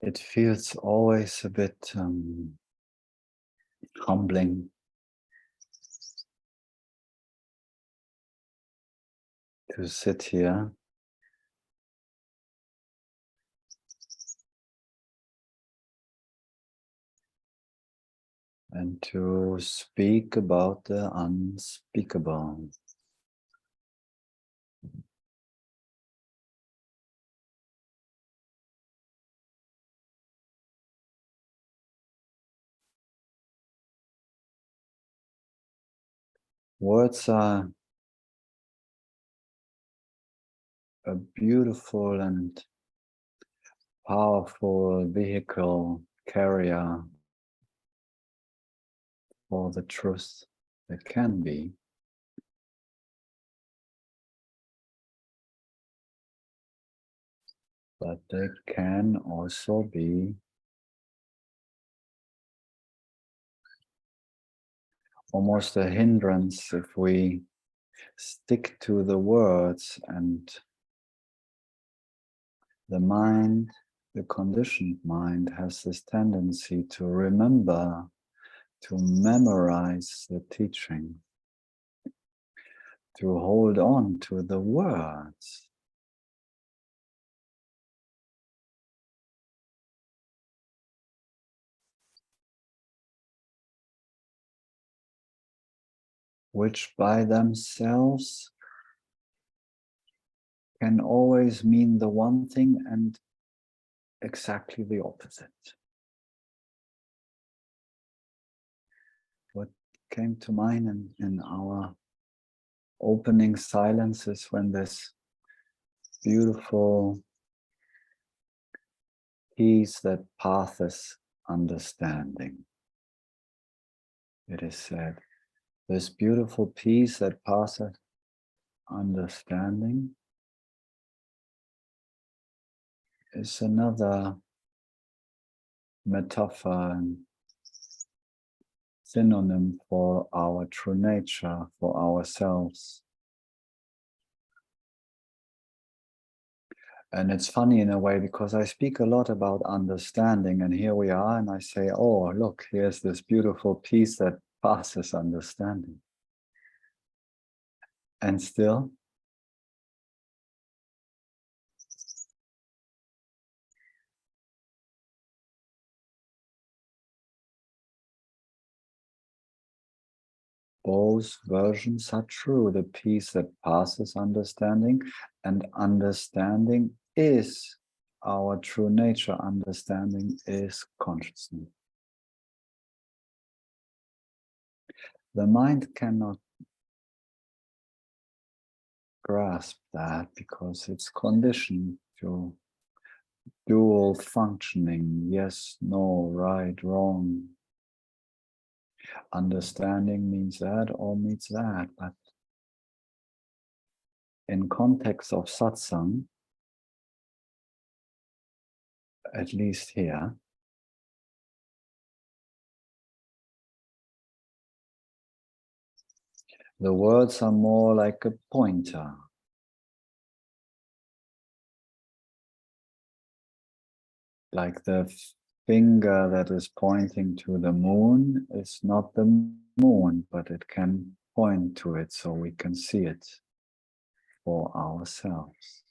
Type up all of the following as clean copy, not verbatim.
It feels always a bit humbling to sit here and to speak about the unspeakable. Words are a beautiful and powerful vehicle carrier for the truth that can be. But they can also be almost a hindrance if we stick to the words, and the mind, the conditioned mind, has this tendency to remember, to memorize the teaching, to hold on to the words. Which by themselves can always mean the one thing and exactly the opposite. What came to mind in our opening silence is when this beautiful peace that passes understanding. It is said, this beautiful peace that passes understanding is another metaphor and synonym for our true nature, for ourselves. And it's funny in a way because I speak a lot about understanding, and here we are, and I say, oh, look, here's this beautiful peace that passes understanding. And still, both versions are true. The peace that passes understanding, and understanding is our true nature. Understanding is consciousness. The mind cannot grasp that because it's conditioned to dual functioning, yes, no, right, wrong. Understanding means that or means that, but in context of satsang, at least here, the words are more like a pointer. Like the finger that is pointing to the moon is not the moon, but it can point to it so we can see it for ourselves.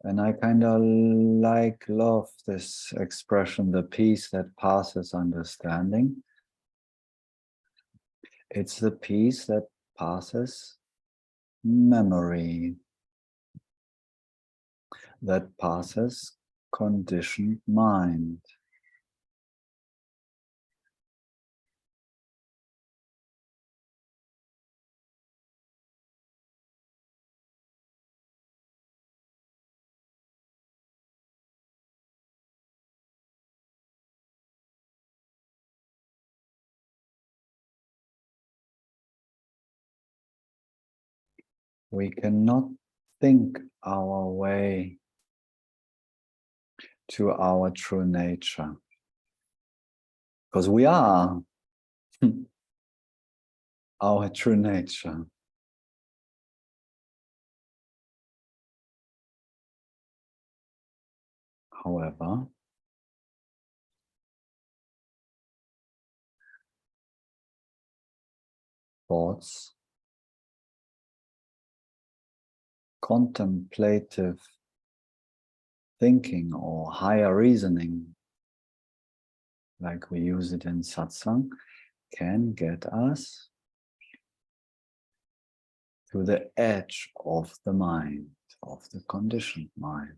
And I kind of love this expression, the peace that passes understanding. It's the peace that passes memory, that passes conditioned mind. We cannot think our way to our true nature. Because we are our true nature. However, thoughts, contemplative thinking or higher reasoning, like we use it in Satsang, can get us to the edge of the mind, of the conditioned mind.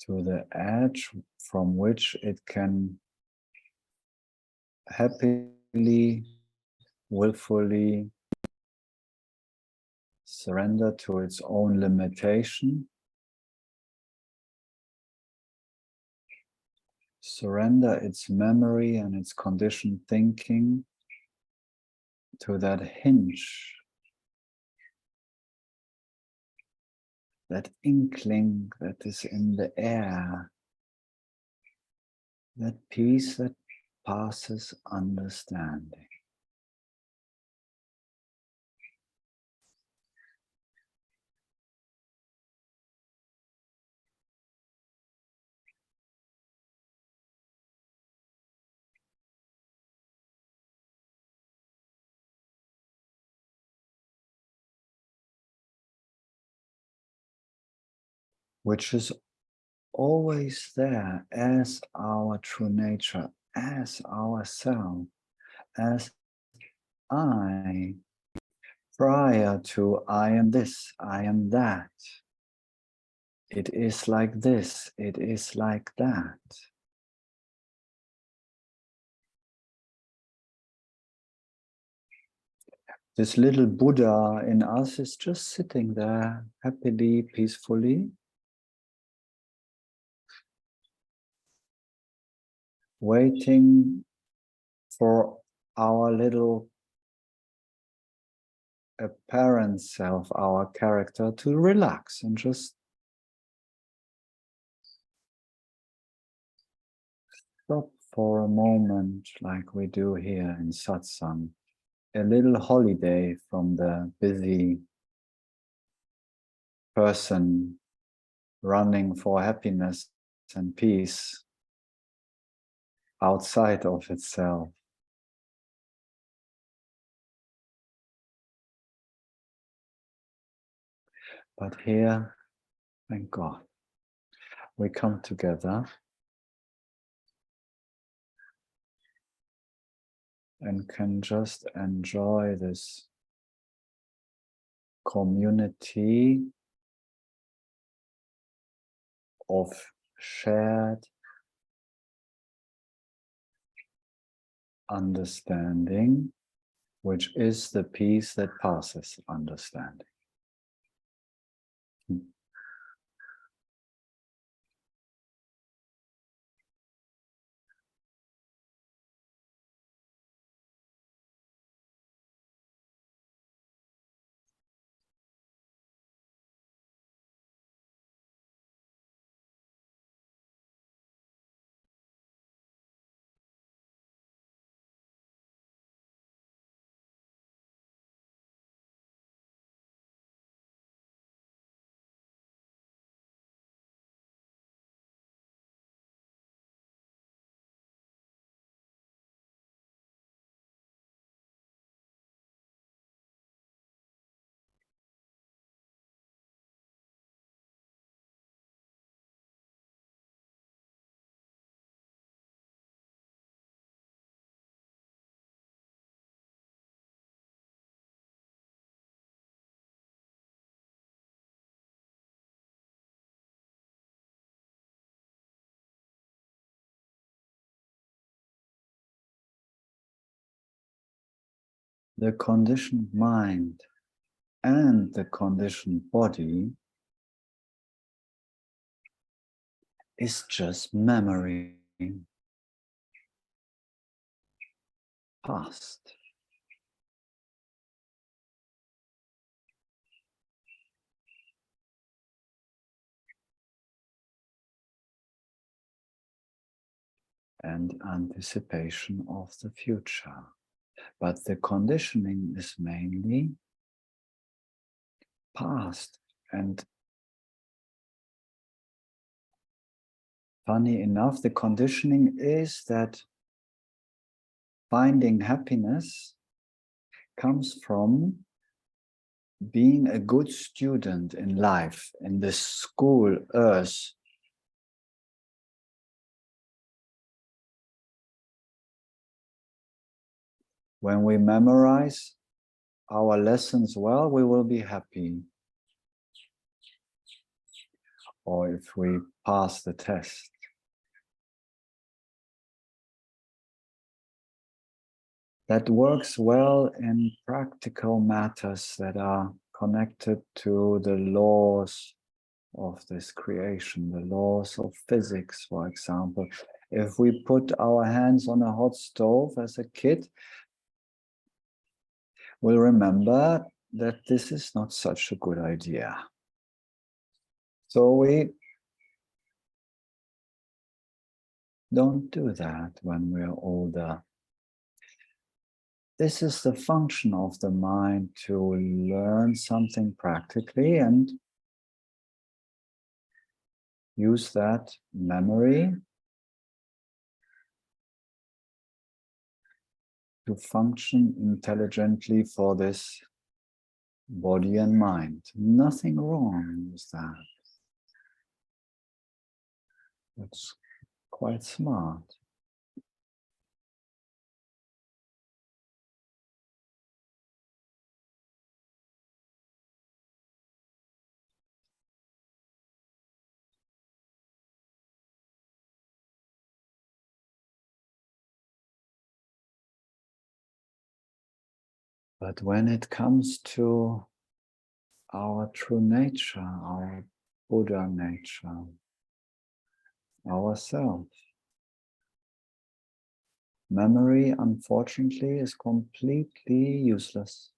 To the edge from which it can happily, willfully surrender to its own limitation, surrender its memory and its conditioned thinking to that hinge, that inkling that is in the air, that peace that passes understanding. Which is always there as our true nature, as ourself, as I, prior to I am this, I am that. It is like this, it is like that. This little Buddha in us is just sitting there happily, peacefully, waiting for our little apparent self, our character, to relax and just stop for a moment like we do here in Satsang. A little holiday from the busy person running for happiness and peace outside of itself. But here, thank God, we come together and can just enjoy this community of shared understanding, which is the peace that passes understanding. The conditioned mind and the conditioned body is just memory, past. and anticipation of the future. But the conditioning is mainly past. And funny enough, the conditioning is that finding happiness comes from being a good student in life, in this school, earth. When we memorize our lessons well, we will be happy. Or if we pass the test. That works well in practical matters that are connected to the laws of this creation, the laws of physics, for example. If we put our hands on a hot stove as a kid, we'll remember that this is not such a good idea. So we don't do that when we're older. This is the function of the mind, to learn something practically and use that memory to function intelligently for this body and mind. Nothing wrong with that. It's quite smart. But when it comes to our true nature, our Buddha nature, ourself, memory, unfortunately, is completely useless.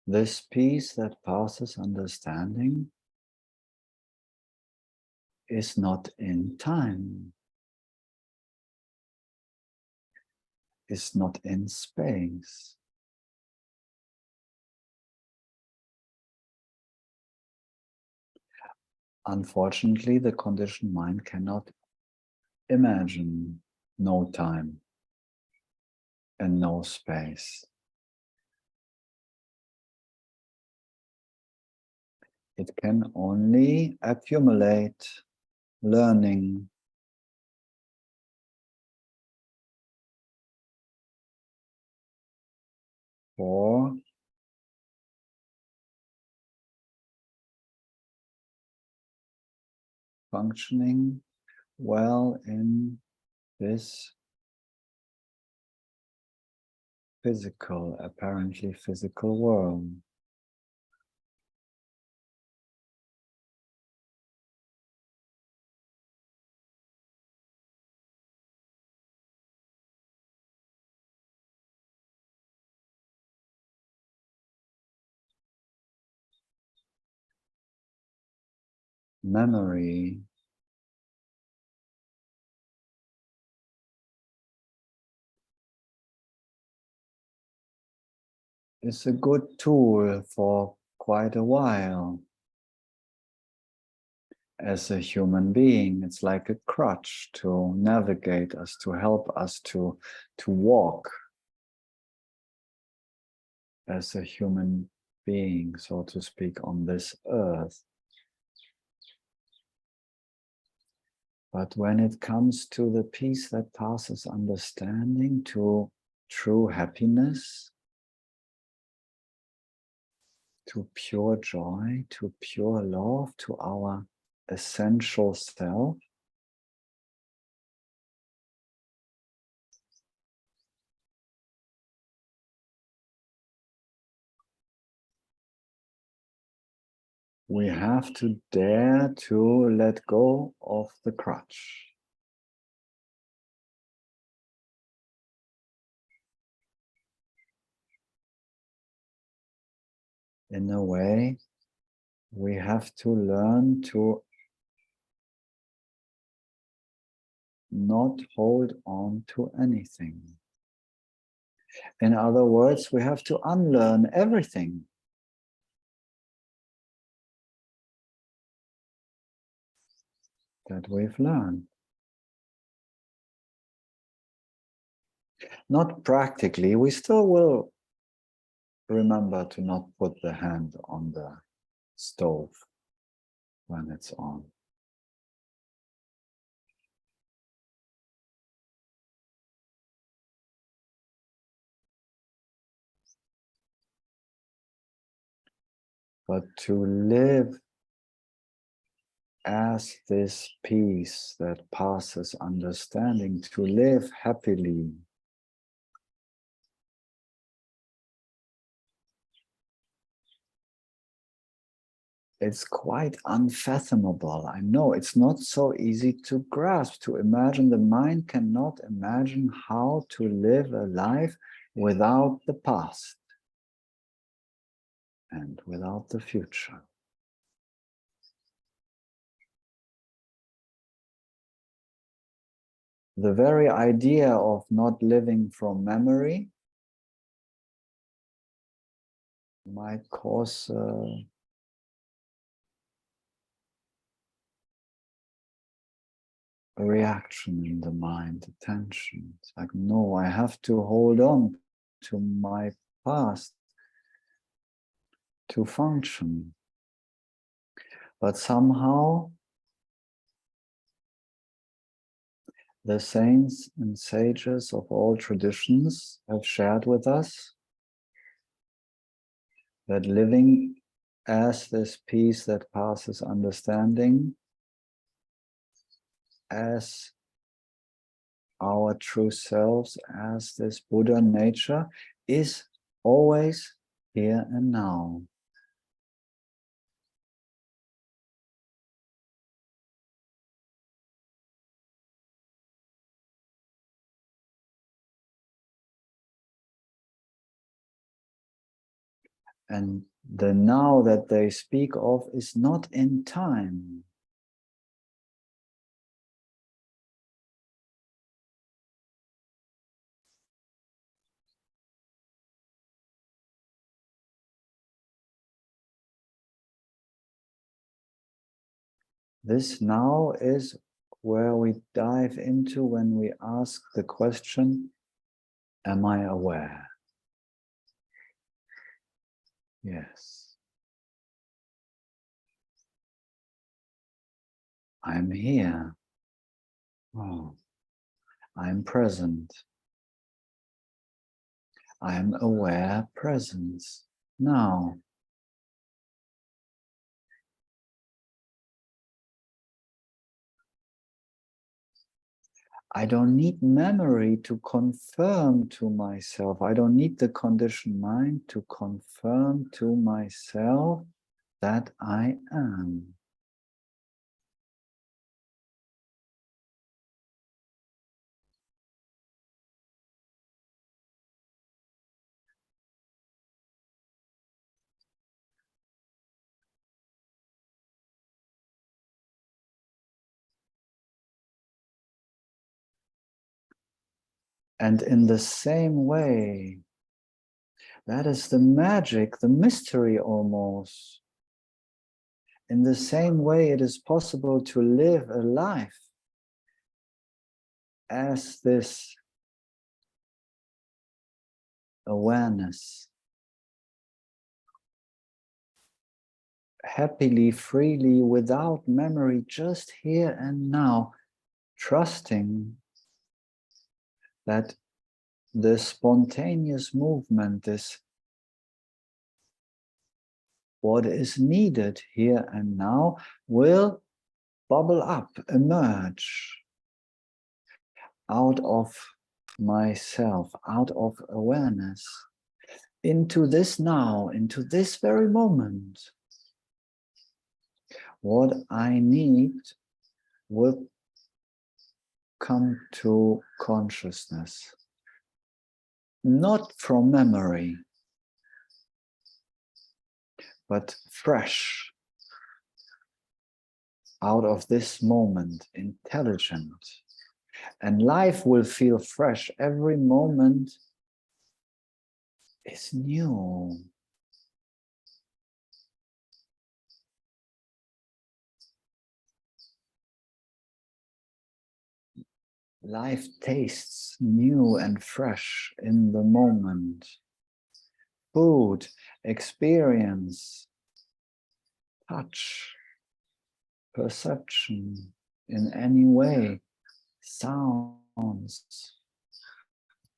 This peace that passes understanding is not in time, is not in space. Unfortunately, the conditioned mind cannot imagine no time and no space. It can only accumulate learning for functioning well in this physical, apparently physical world. Memory is a good tool for quite a while. As a human being, it's like a crutch to navigate us, to help us to walk as a human being, so to speak, on this earth. But when it comes to the peace that passes understanding, to true happiness, to pure joy, to pure love, to our essential self, we have to dare to let go of the crutch. In a way, we have to learn to not hold on to anything. In other words, we have to unlearn everything. That we've learned. Not practically, we still will remember to not put the hand on the stove when it's on. But to live as this peace that passes understanding, to live happily, it's quite unfathomable. I know it's not so easy to grasp, to imagine. The mind cannot imagine how to live a life without the past and without the future. The very idea of not living from memory might cause a reaction in the mind, a tension. It's like, no, I have to hold on to my past to function. But somehow, the saints and sages of all traditions have shared with us that living as this peace that passes understanding, as our true selves, as this Buddha nature, is always here and now. And the now that they speak of is not in time. This now is where we dive into when we ask the question, am I aware? Yes. I'm here. Oh, I'm present. I'm aware presence now. I don't need memory to confirm to myself. I don't need the conditioned mind to confirm to myself that I am. And in the same way, that is the magic, the mystery almost. In the same way, it is possible to live a life as this awareness, happily, freely, without memory, just here and now, trusting that the spontaneous movement, this what is needed here and now, will bubble up, emerge out of myself, out of awareness, into this now, into this very moment. What I need will come to consciousness, not from memory, but fresh, out of this moment, intelligent. And life will feel fresh. Every moment is new. Life tastes new and fresh in the moment. Food, experience, touch, perception, in any way, sounds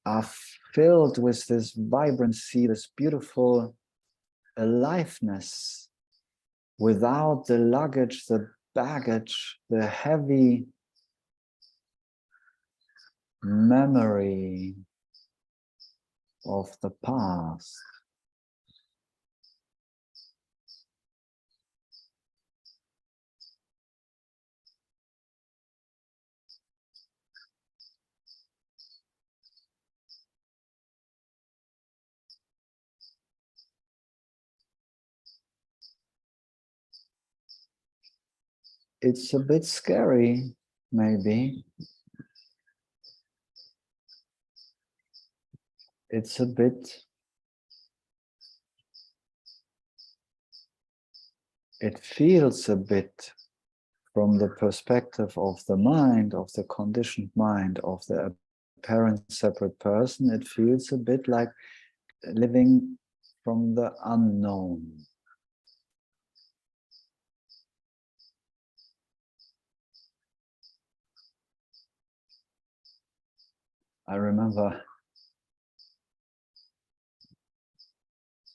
are filled with this vibrancy, this beautiful aliveness, without the luggage, the baggage, the heavy memory of the past. It's a bit scary, maybe. It's a bit, it feels a bit from the perspective of the mind, of the conditioned mind, of the apparent separate person, it feels a bit like living from the unknown. I remember,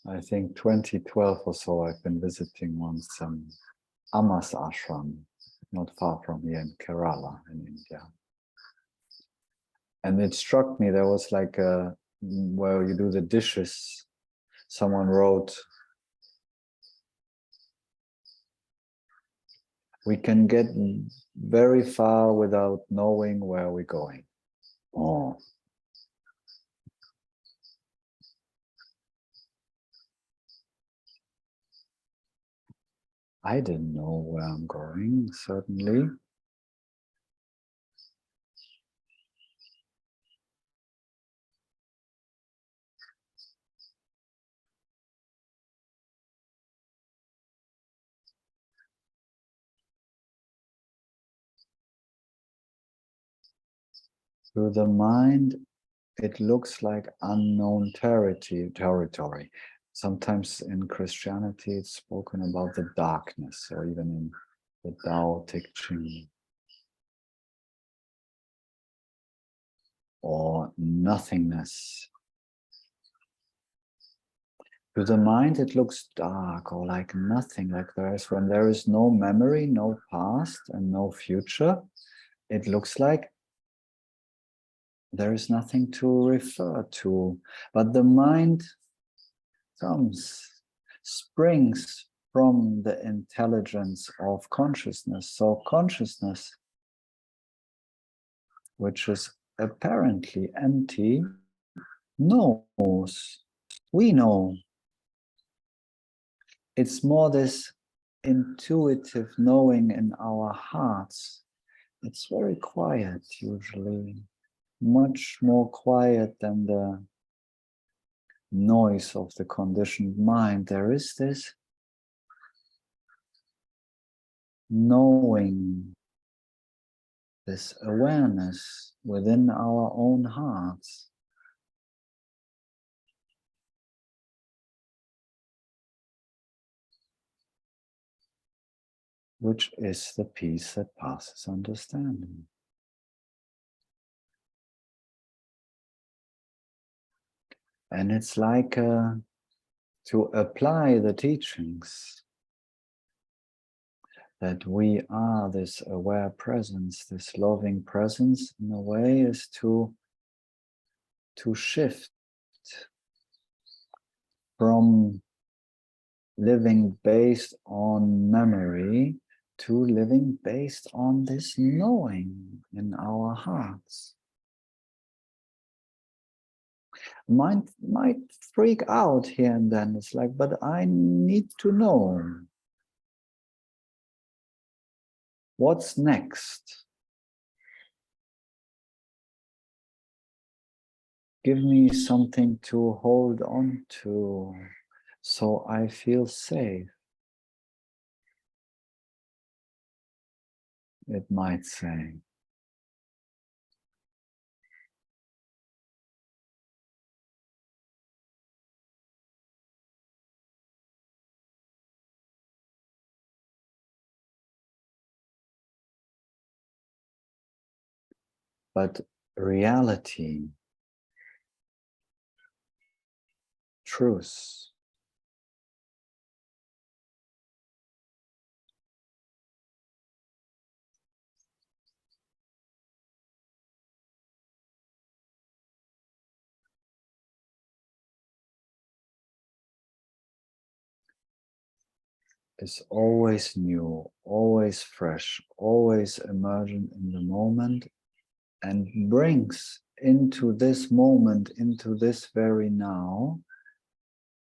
I think 2012 or so, I've been visiting once some Amas ashram, not far from here in Kerala in India. And it struck me, there was like a, where you do the dishes, someone wrote, we can get very far without knowing where we're going. Oh. I didn't know where I'm going, certainly. To the mind, it looks like unknown territory. Sometimes in Christianity, it's spoken about the darkness, or even in the Tao Te Ching, or nothingness. To the mind, it looks dark or like nothing, like when there is no memory, no past, and no future, it looks like there is nothing to refer to. But the mind springs from the intelligence of consciousness. So consciousness, which is apparently empty, knows. We know. It's more this intuitive knowing in our hearts. It's very quiet, usually, much more quiet than the noise of the conditioned mind. There is this knowing, this awareness within our own hearts. Which is the peace that passes understanding. And it's like to apply the teachings, that we are this aware presence, this loving presence, in a way is to shift from living based on memory to living based on this knowing in our hearts. might freak out here and then. It's like, but I need to know what's next. Give me something to hold on to so I feel safe. It might say. But reality, truth, is always new, always fresh, always emergent in the moment, and brings into this moment, into this very now,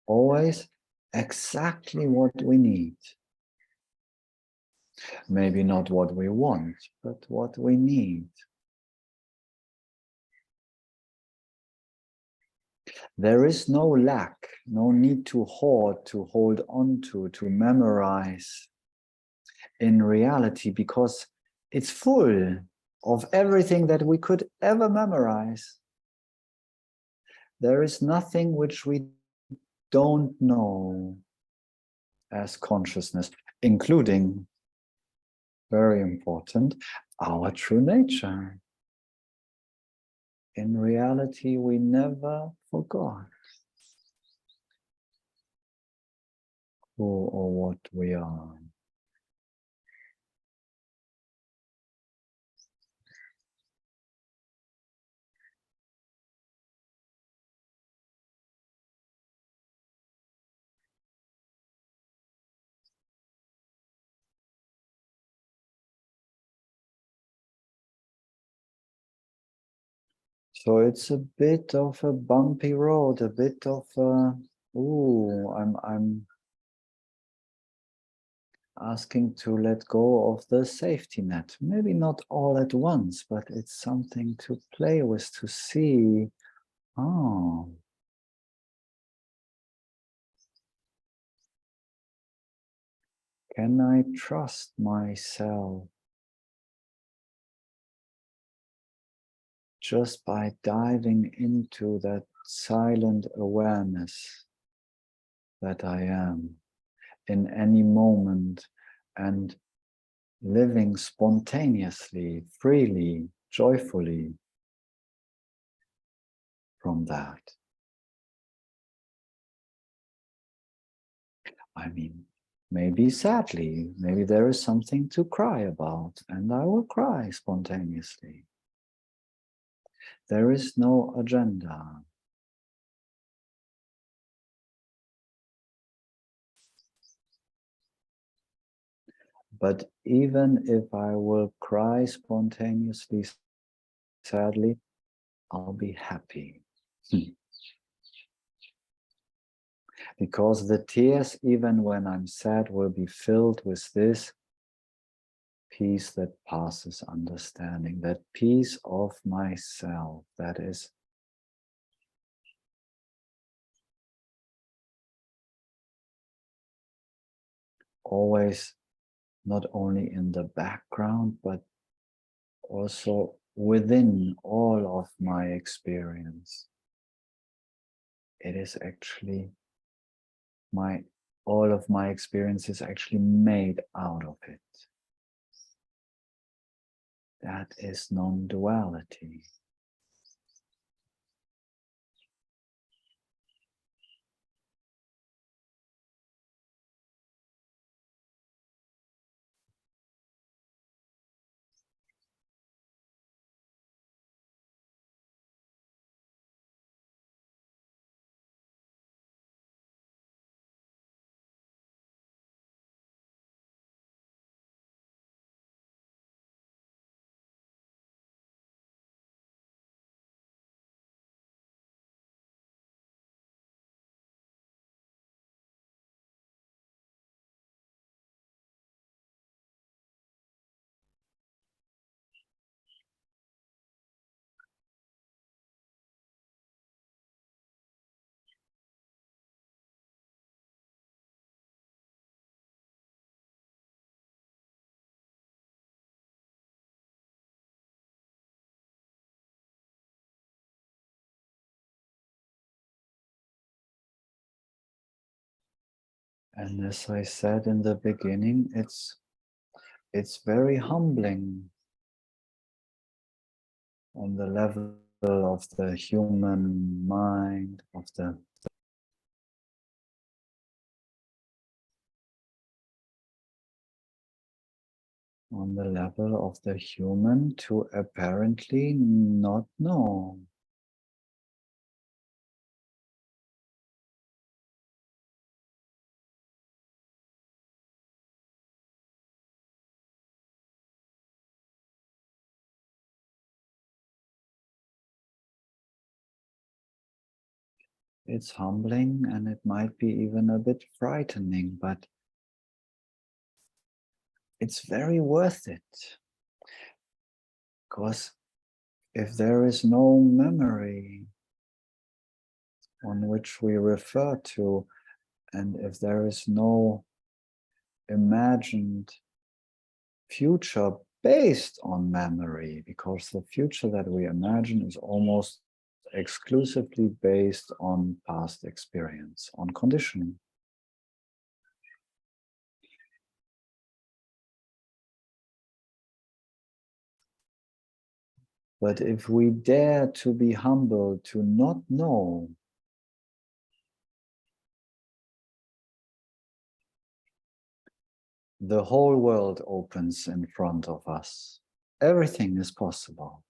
always exactly what we need. Maybe not what we want, but what we need. There is no lack, no need to hoard, to hold on to memorize in reality, because it's full of everything that we could ever memorize. There is nothing which we don't know as consciousness, including, very important, our true nature. In reality, we never forgot who or what we are. So it's a bit of a bumpy road, a bit of a, ooh, I'm asking to let go of the safety net. Maybe not all at once, but it's something to play with, to see, oh, can I trust myself just by diving into that silent awareness that I am in any moment, and living spontaneously, freely, joyfully from that? I mean, maybe sadly, maybe there is something to cry about, and I will cry spontaneously. There is no agenda. But even if I will cry spontaneously, sadly, I'll be happy. Because the tears, even when I'm sad, will be filled with this peace that passes understanding, that peace of myself that is always not only in the background, but also within all of my experience. It is actually all of my experience is actually made out of it. That is non-duality. And as I said in the beginning, it's very humbling on the level of the human mind, on the level of the human to apparently not know. It's humbling and it might be even a bit frightening, but it's very worth it. Because if there is no memory on which we refer to, and if there is no imagined future based on memory, because the future that we imagine is almost exclusively based on past experience, on conditioning. But if we dare to be humble, to not know, the whole world opens in front of us. Everything is possible.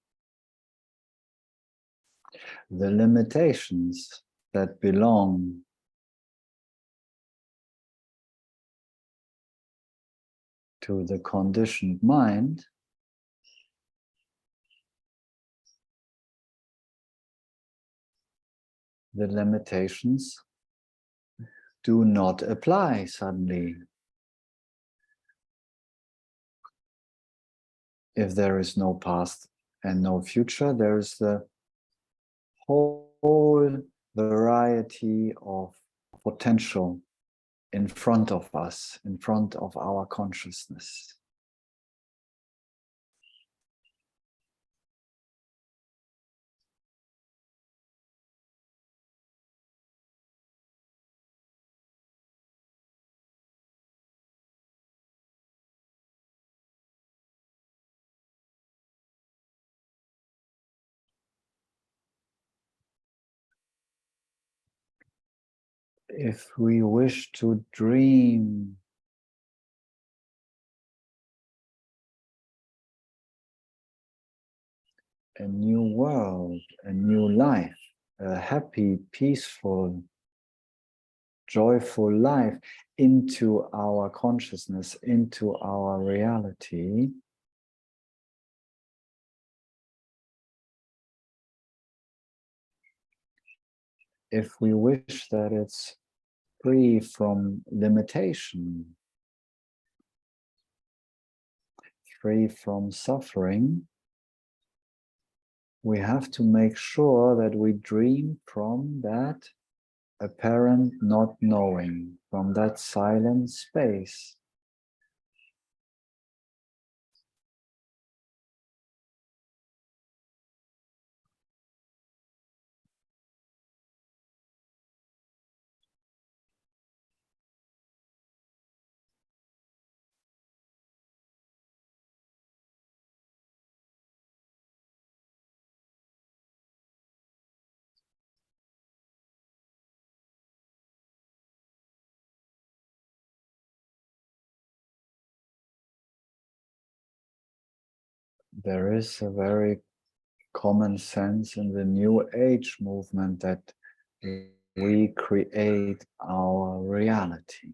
The limitations that belong to the conditioned mind the limitations do not apply suddenly. If there is no past and no future, there is the whole variety of potential in front of us, in front of our consciousness. If we wish to dream a new world, a new life, a happy, peaceful, joyful life into our consciousness, into our reality, if we wish that it's free from limitation, free from suffering, we have to make sure that we dream from that apparent not knowing, from that silent space. There is a very common sense in the New Age movement that we create our reality.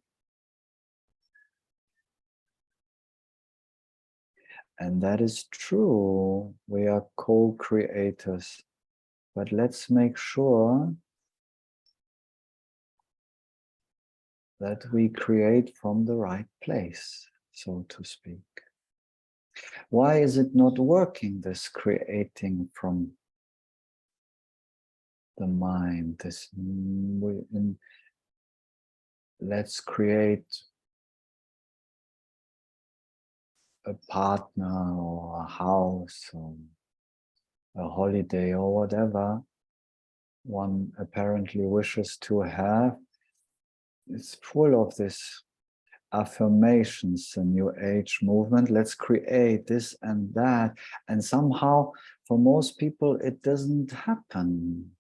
And that is true. We are co-creators. But let's make sure that we create from the right place, so to speak. Why is it not working, this creating from the mind? Let's create a partner or a house or a holiday or whatever one apparently wishes to have. It's full of this affirmations, the New Age movement. Let's create this and that. And somehow, for most people, it doesn't happen.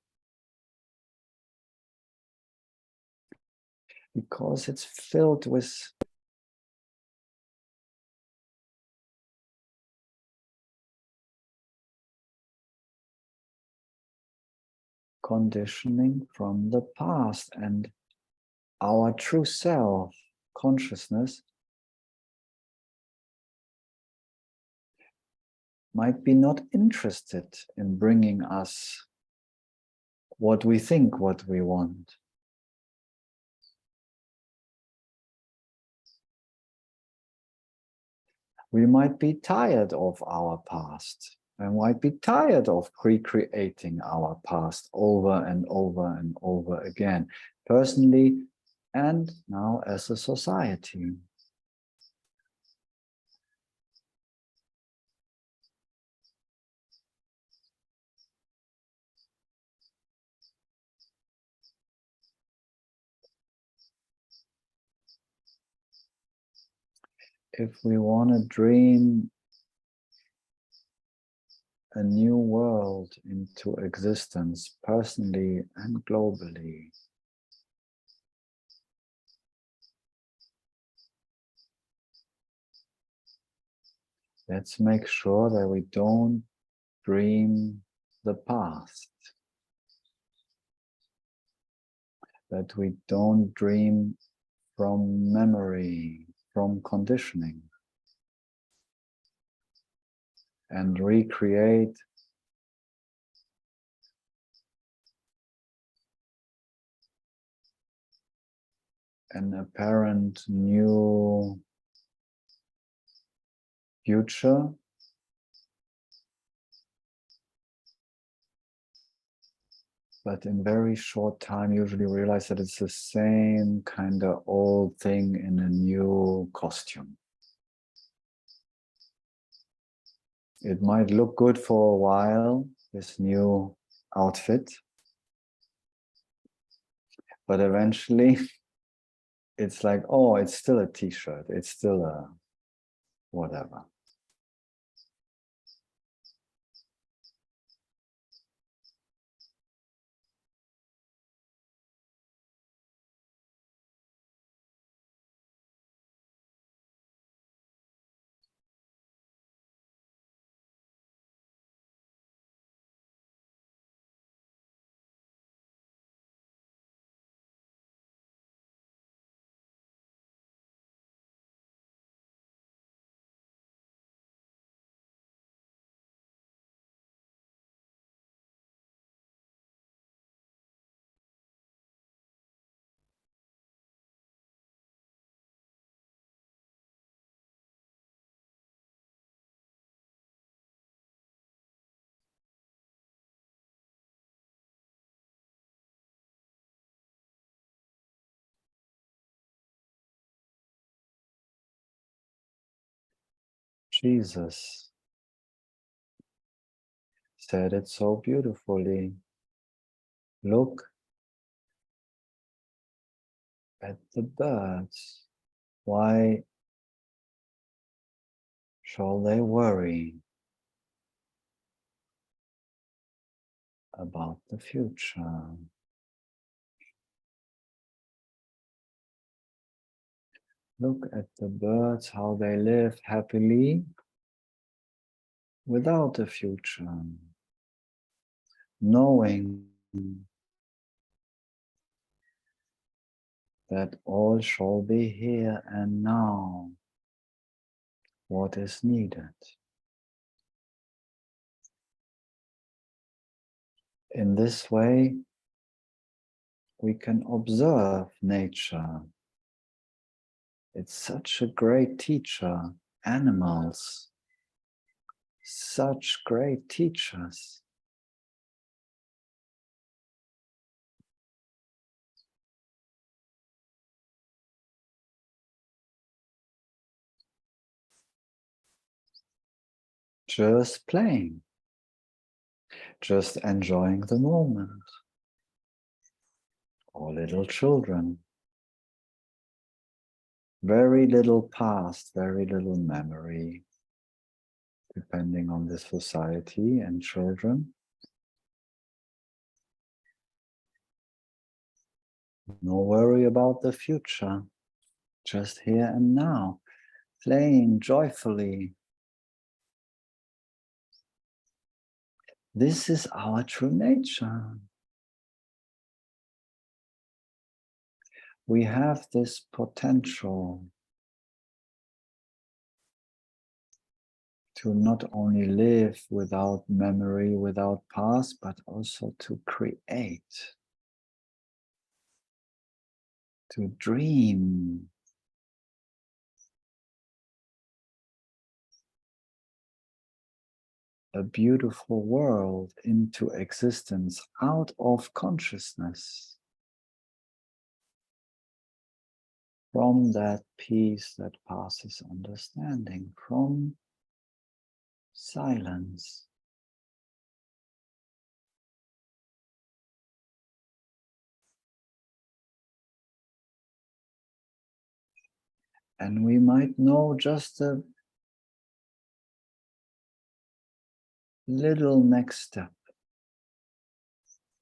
Because it's filled with conditioning from the past, and our true self, consciousness, might be not interested in bringing us what we think, what we want. We might be tired of our past. We might be tired of recreating our past over and over and over again, personally and now as a society. If we want to dream a new world into existence, personally and globally, let's make sure that we don't dream the past, that we don't dream from memory, from conditioning, and recreate an apparent new future but in very short time usually realize that it's the same kind of old thing in a new costume. It might look good for a while, this new outfit, but eventually it's like, oh, it's still a t-shirt, it's still a whatever. Jesus said it so beautifully. Look at the birds. Why shall they worry about the future? Look at the birds, how they live happily without a future, knowing that all shall be here and now, what is needed. In this way, we can observe nature. It's such a great teacher. Animals, such great teachers. Just playing, just enjoying the moment. Or little children Very little past, very little memory, depending on the society and children. No worry about the future, just here and now, playing joyfully. This is our true nature. We have this potential to not only live without memory, without past, but also to create, to dream. A beautiful world into existence out of consciousness. From that peace that passes understanding, from silence. And we might know just a little next step,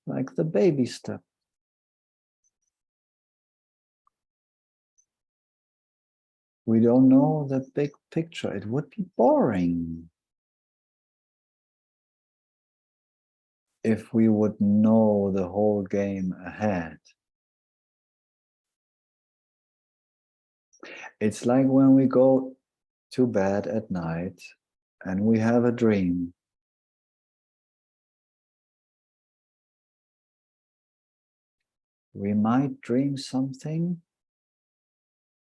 like the baby step. We don't know the big picture. It would be boring if we would know the whole game ahead. It's like when we go to bed at night and we have a dream. We might dream something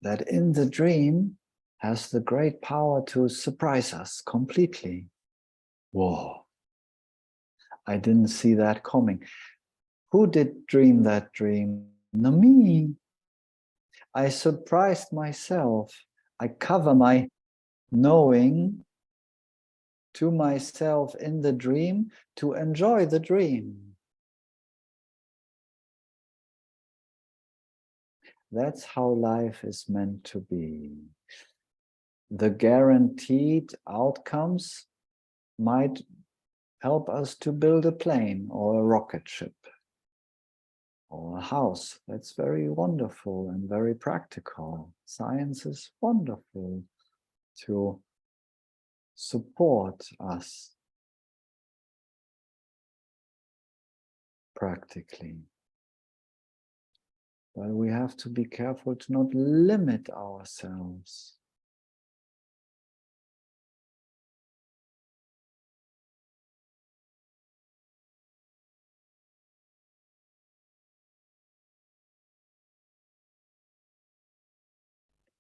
that in the dream has the great power to surprise us completely. Whoa, I didn't see that coming. Who did dream that dream? No, me. I surprised myself. I cover my knowing to myself in the dream to enjoy the dream. That's how life is meant to be. The guaranteed outcomes might help us to build a plane or a rocket ship or a house. That's very wonderful and very practical. Science is wonderful to support us practically. But we have to be careful to not limit ourselves.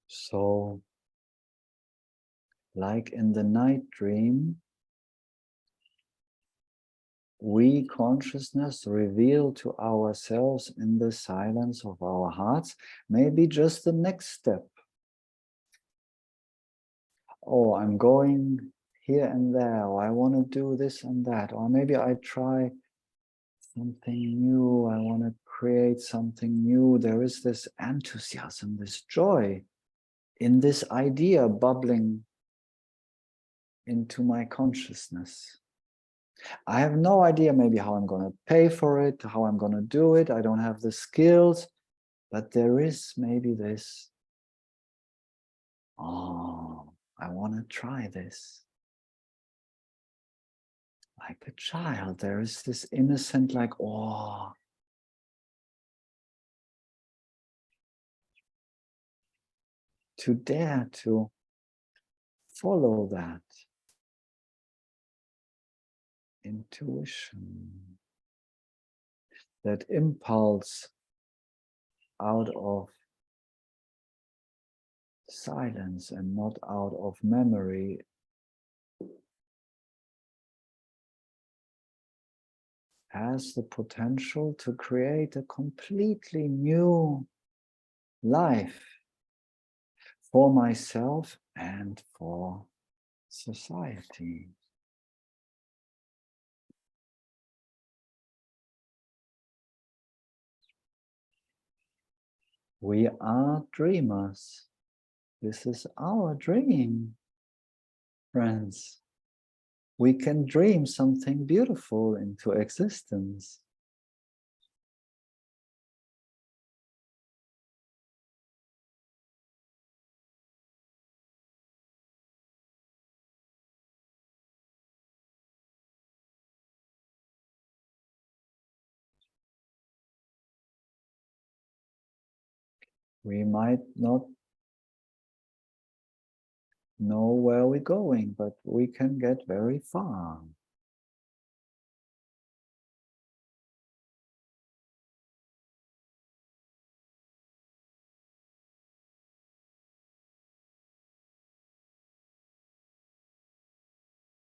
So, like in the night dream, we consciousness reveal to ourselves in the silence of our hearts, maybe just the next step. Oh, I'm going here and there, or I want to do this and that, or maybe I try something new, I want to create something new. There is this enthusiasm, this joy in this idea bubbling into my consciousness. I have no idea maybe how I'm going to pay for it, how I'm going to do it. I don't have the skills, but there is maybe this, oh, I want to try this. Like a child, there is this innocent, like, oh, to dare to follow that intuition, that impulse out of silence and not out of memory, has the potential to create a completely new life for myself and for society. We are dreamers. This is our dream, friends. We can dream something beautiful into existence. We might not know where we're going, but we can get very far.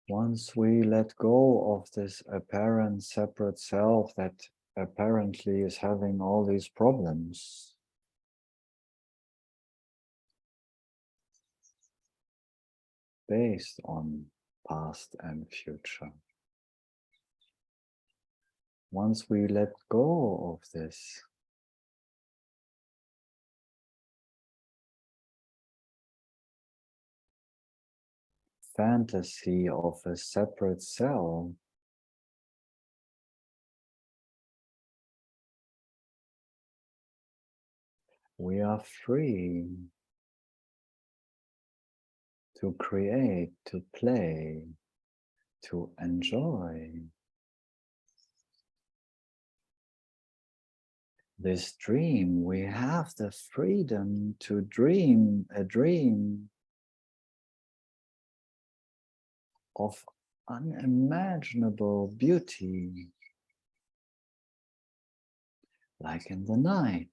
Once we let go of this apparent separate self that apparently is having all these problems, based on past and future. Once we let go of this, fantasy of a separate self, we are free to create, to play, to enjoy. This dream, we have the freedom to dream a dream of unimaginable beauty, like in the night.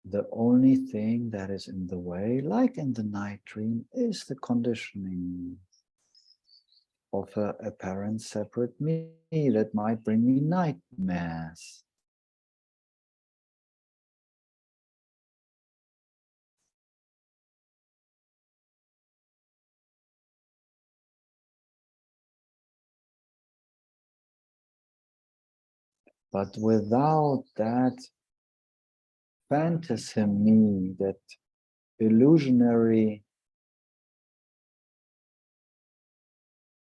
The only thing that is in the way, like in the night dream, is the conditioning of an apparent separate me that might bring me nightmares. But without that fantasy me, that illusionary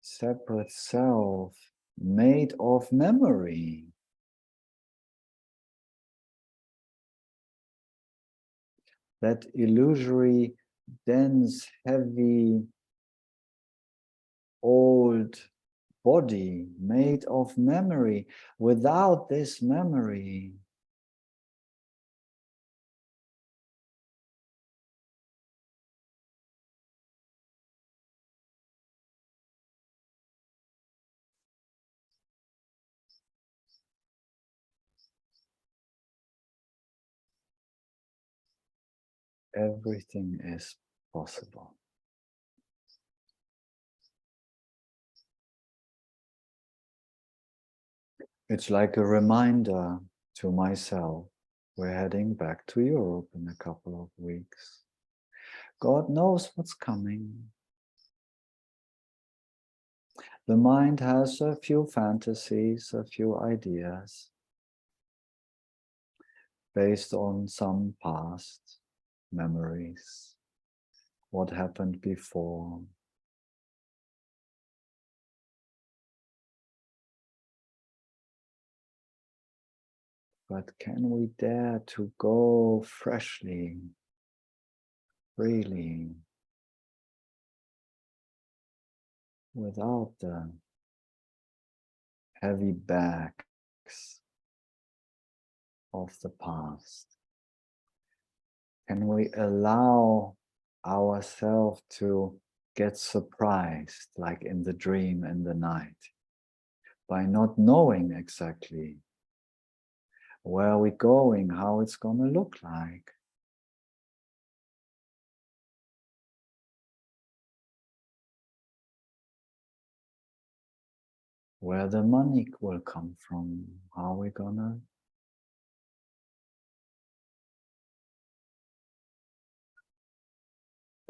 separate self made of memory, that illusory, dense, heavy, old body made of memory. Without this memory, everything is possible. It's like a reminder to myself. We're heading back to Europe in a couple of weeks. God knows what's coming. The mind has a few fantasies, a few ideas based on some past memories, what happened before. But can we dare to go freshly, freely, without the heavy bags of the past? Can we allow ourselves to get surprised, like in the dream in the night, by not knowing exactly where we're going, how it's going to look like? Where the money will come from, how we're going to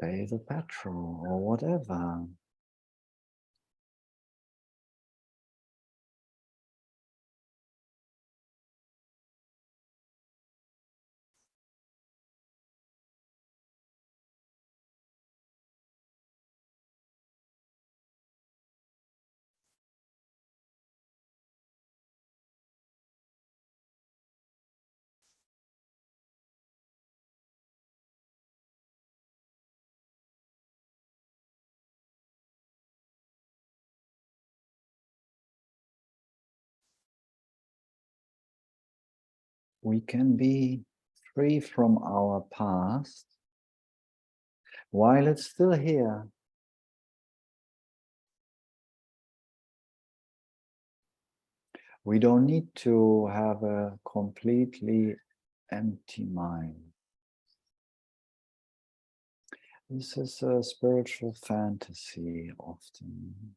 pay the petrol or whatever. we can be free from our past while it's still here. We don't need to have a completely empty mind. This is a spiritual fantasy often.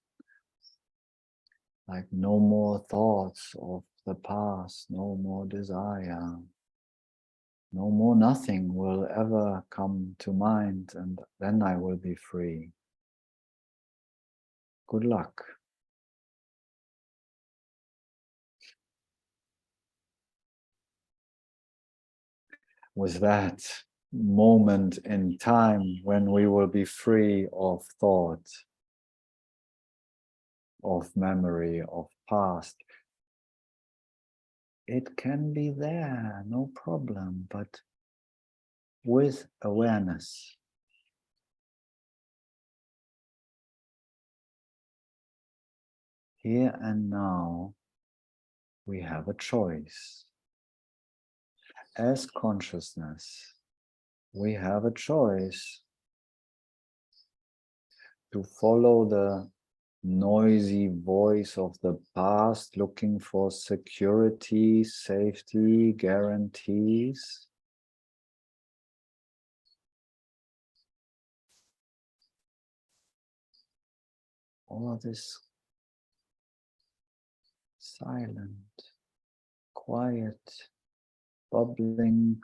Like no more thoughts of the past, no more desire, no more nothing will ever come to mind, and then I will be free. Good luck. With that moment in time when we will be free of thought, of memory, of past. It can be there, no problem, but with awareness. Here and now, we have a choice. As consciousness, we have a choice to follow the noisy voice of the past, looking for security, safety, guarantees. All this silent, quiet, bubbling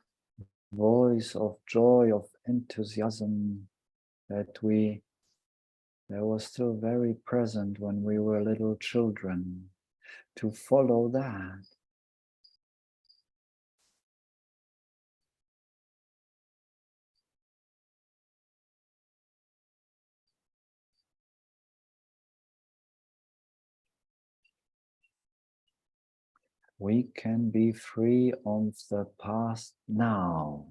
voice of joy, of enthusiasm that was still very present when we were little children, to follow that. We can be free of the past now.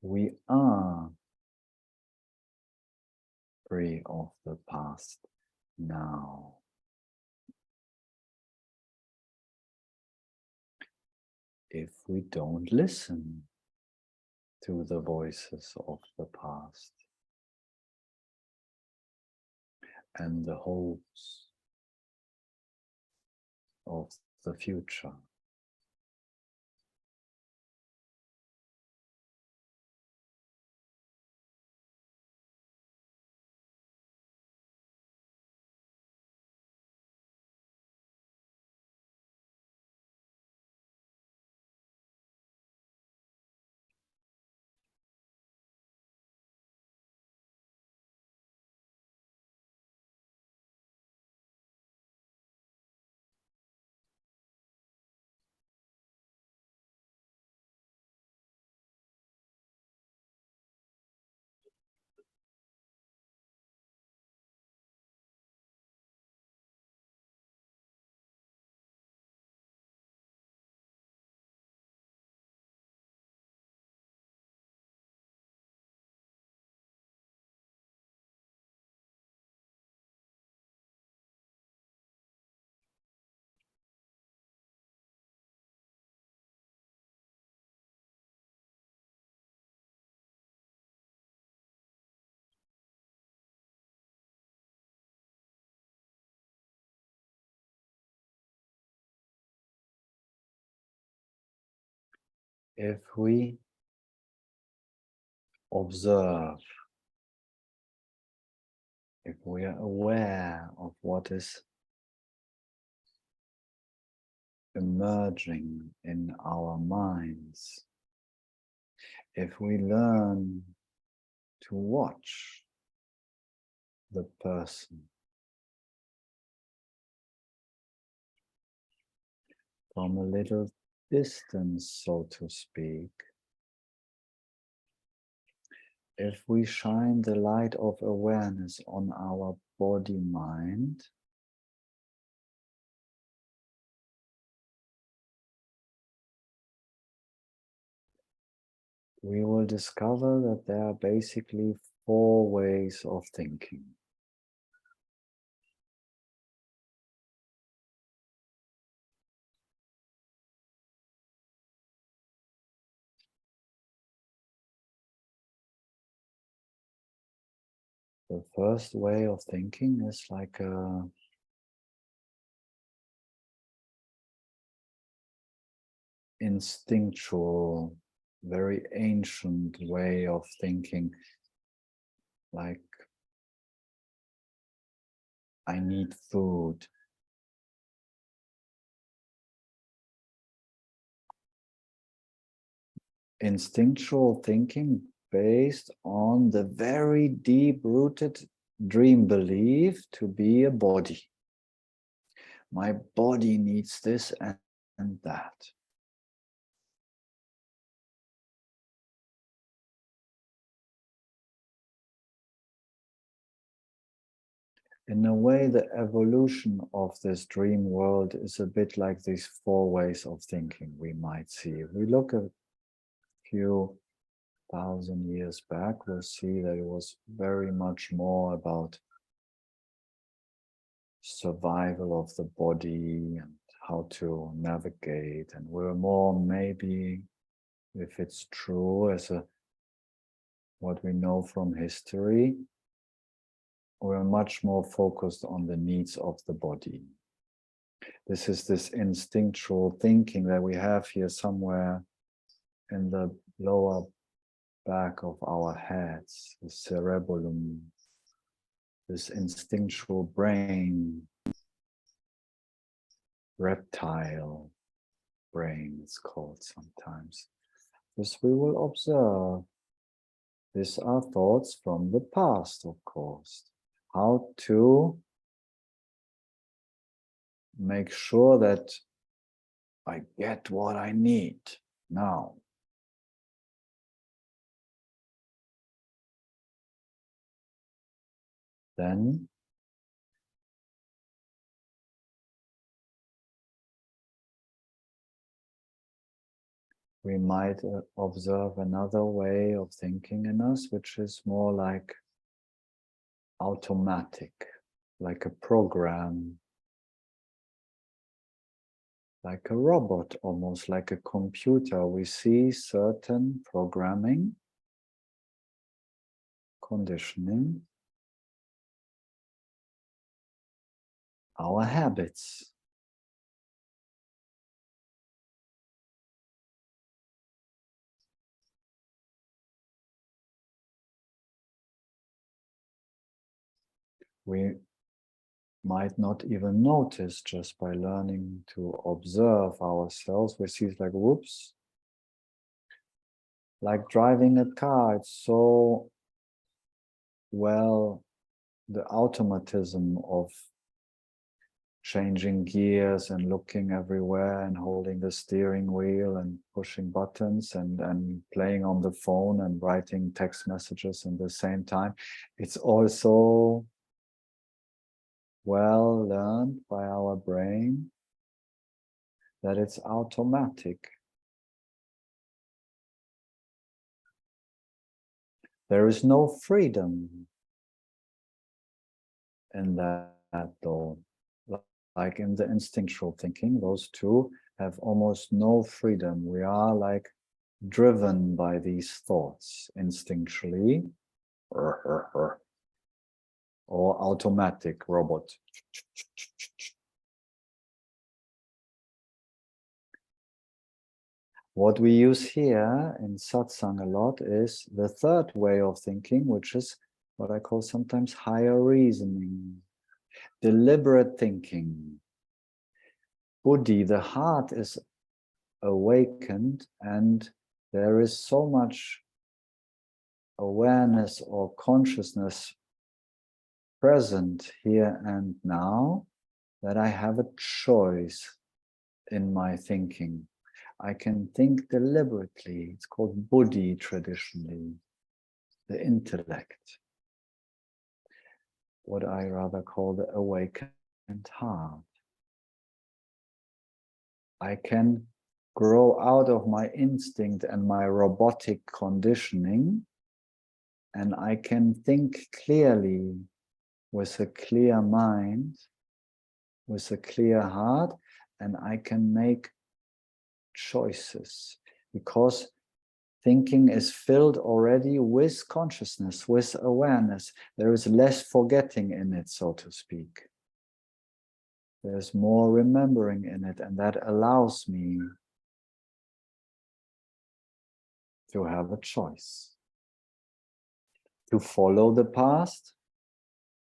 We are free of the past now. If we don't listen to the voices of the past and the hopes of the future. If we observe, if we are aware of what is emerging in our minds, if we learn to watch the person from a little distance, so to speak, if we shine the light of awareness on our body-mind, we will discover that there are basically 4 ways of thinking. The first way of thinking is like a instinctual, very ancient way of thinking, like I need food. Instinctual thinking based on the very deep-rooted dream belief to be a body. My body needs this and that. In a way, the evolution of this dream world is a bit like these four ways of thinking we might see. If we look a few thousand years back, we'll see that it was very much more about survival of the body and how to navigate, and we're more, maybe, if it's true, as what we know from history, we're much more focused on the needs of the body. This is this instinctual thinking that we have here somewhere in the lower back of our heads, the cerebellum, this instinctual brain, reptile brain it's called sometimes. This we will observe. These are thoughts from the past, of course. How to make sure that I get what I need now. Then we might observe another way of thinking in us, which is more like automatic, like a program, like a robot, almost like a computer. We see certain programming, conditioning, our habits. We might not even notice just by learning to observe ourselves. We see it's like, whoops, like driving a car. It's so well, the automatism of changing gears and looking everywhere and holding the steering wheel and pushing buttons and playing on the phone and writing text messages at the same time. It's also well learned by our brain that it's automatic. There is no freedom in that though. Like in the instinctual thinking, those two have almost no freedom. We are like driven by these thoughts instinctually, or automatic robot. What we use here in Satsang a lot is the third way of thinking, which is what I call sometimes higher reasoning, deliberate thinking. Buddhi, the heart is awakened and there is so much awareness or consciousness present here and now that I have a choice in my thinking. I can think deliberately. It's called Buddhi traditionally, the intellect. What I rather call the awakened heart. I can grow out of my instinct and my robotic conditioning, and I can think clearly with a clear mind, with a clear heart, and I can make choices, because Thinking is filled already with consciousness, with awareness. There is less forgetting in it, so to speak. There's more remembering in it, and that allows me to have a choice. To follow the past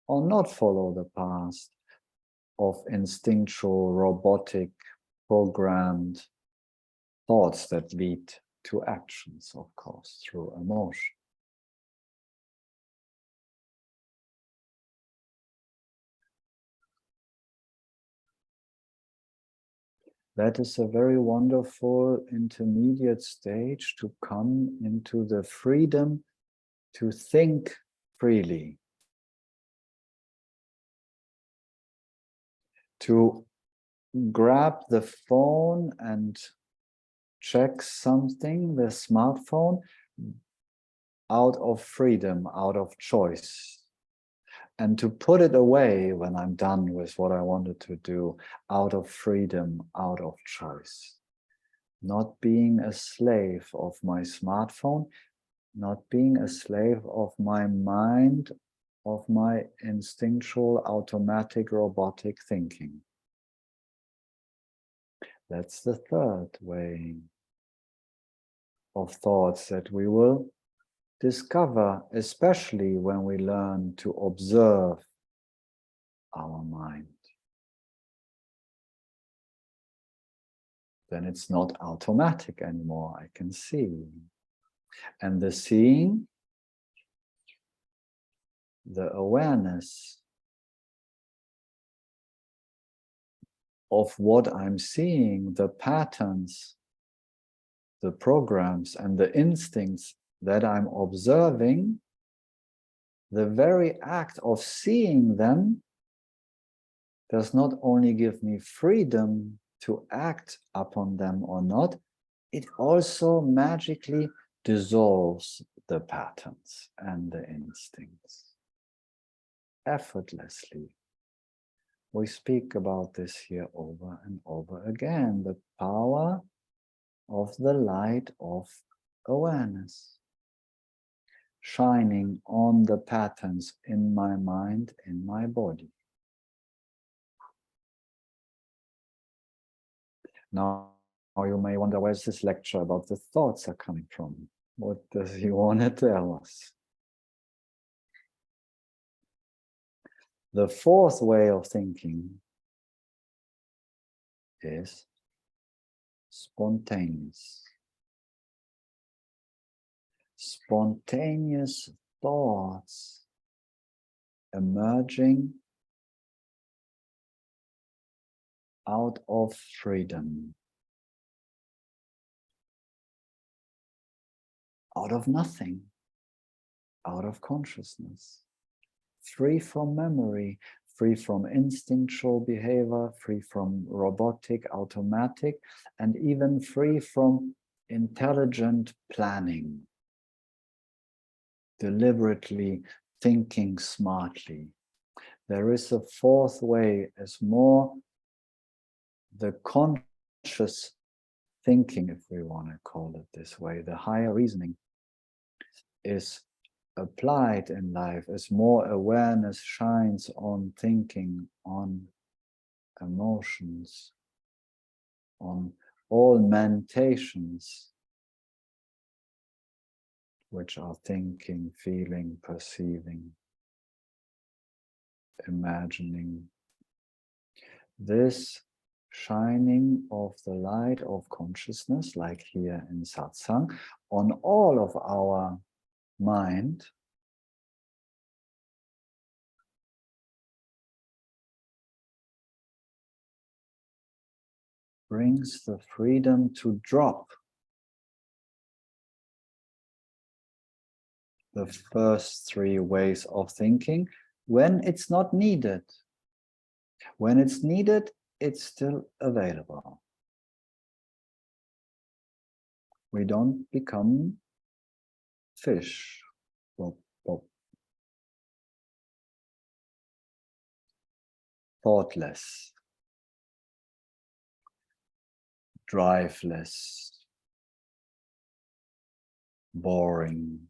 or not follow the past of instinctual, robotic, programmed thoughts that lead to actions, of course, through emotion. That is a very wonderful intermediate stage to come into the freedom to think freely, to grab the phone and check something, the smartphone, out of freedom, out of choice, and to put it away when I'm done with what I wanted to do, out of freedom, out of choice. Not being a slave of my smartphone, not being a slave of my mind, of my instinctual, automatic, robotic thinking. That's the third way of thoughts that we will discover, especially when we learn to observe our mind. Then it's not automatic anymore, I can see. And the seeing, the awareness of what I'm seeing, the patterns, the programs, and the instincts that I'm observing, the very act of seeing them does not only give me freedom to act upon them or not, it also magically dissolves the patterns and the instincts effortlessly. We speak about this here over and over again, the power of the light of awareness shining on the patterns in my mind, in my body. Now you may wonder, where's this lecture about the thoughts are coming from? What does he want to tell us? The fourth way of thinking is spontaneous. Spontaneous thoughts emerging out of freedom, out of nothing, out of consciousness, free from memory, free from instinctual behavior, free from robotic, automatic, and even free from intelligent planning, deliberately thinking smartly. There is a fourth way, as more the conscious thinking, if we want to call it this way, the higher reasoning is applied in life, as more awareness shines on thinking, on emotions, on all mentations, which are thinking, feeling, perceiving, imagining. This shining of the light of consciousness, like here in Satsang, on all of our mind brings the freedom to drop the first three ways of thinking when it's not needed. When it's needed, it's still available. We don't become fish, thoughtless, driveless, boring.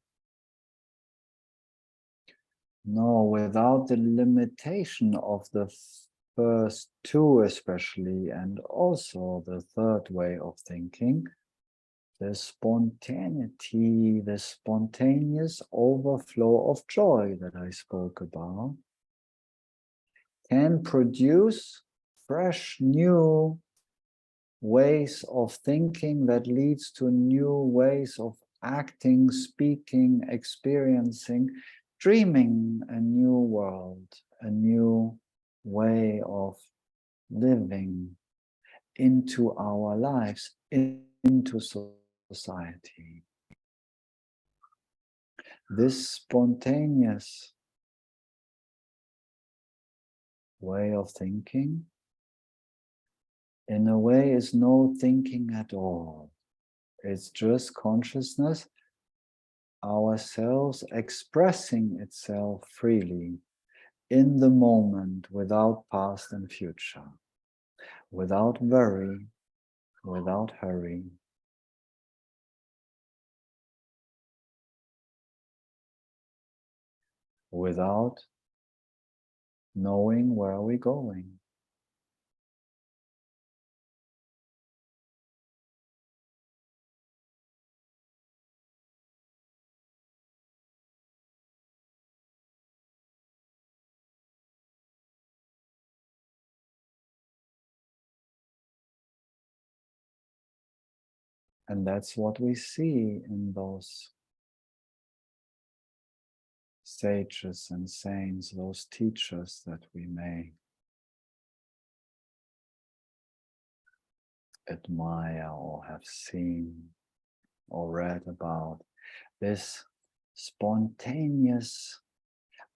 No, without the limitation of the first two especially, and also the third way of thinking, the spontaneity, the spontaneous overflow of joy that I spoke about, can produce fresh, new ways of thinking that leads to new ways of acting, speaking, experiencing, dreaming a new world, a new way of living into our lives, into society. This spontaneous way of thinking, in a way, is no thinking at all. It's just consciousness, ourselves expressing itself freely in the moment, without past and future, without worry, without hurry. Without knowing where we're going. And that's what we see in those sages and saints, those teachers that we may admire or have seen or read about. This spontaneous,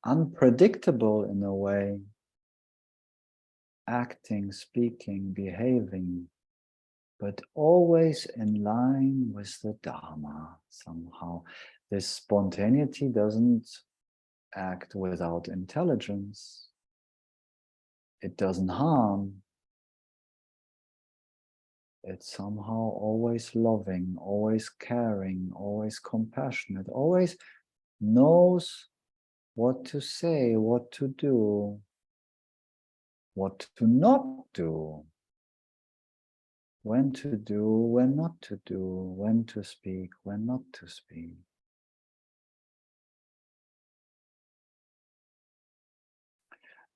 unpredictable in a way, acting, speaking, behaving, but always in line with the Dharma somehow. This spontaneity doesn't act without intelligence. It doesn't harm. It's somehow always loving, always caring, always compassionate, always knows what to say, what to do, what to not do, when to do, when not to do, when to speak, when not to speak.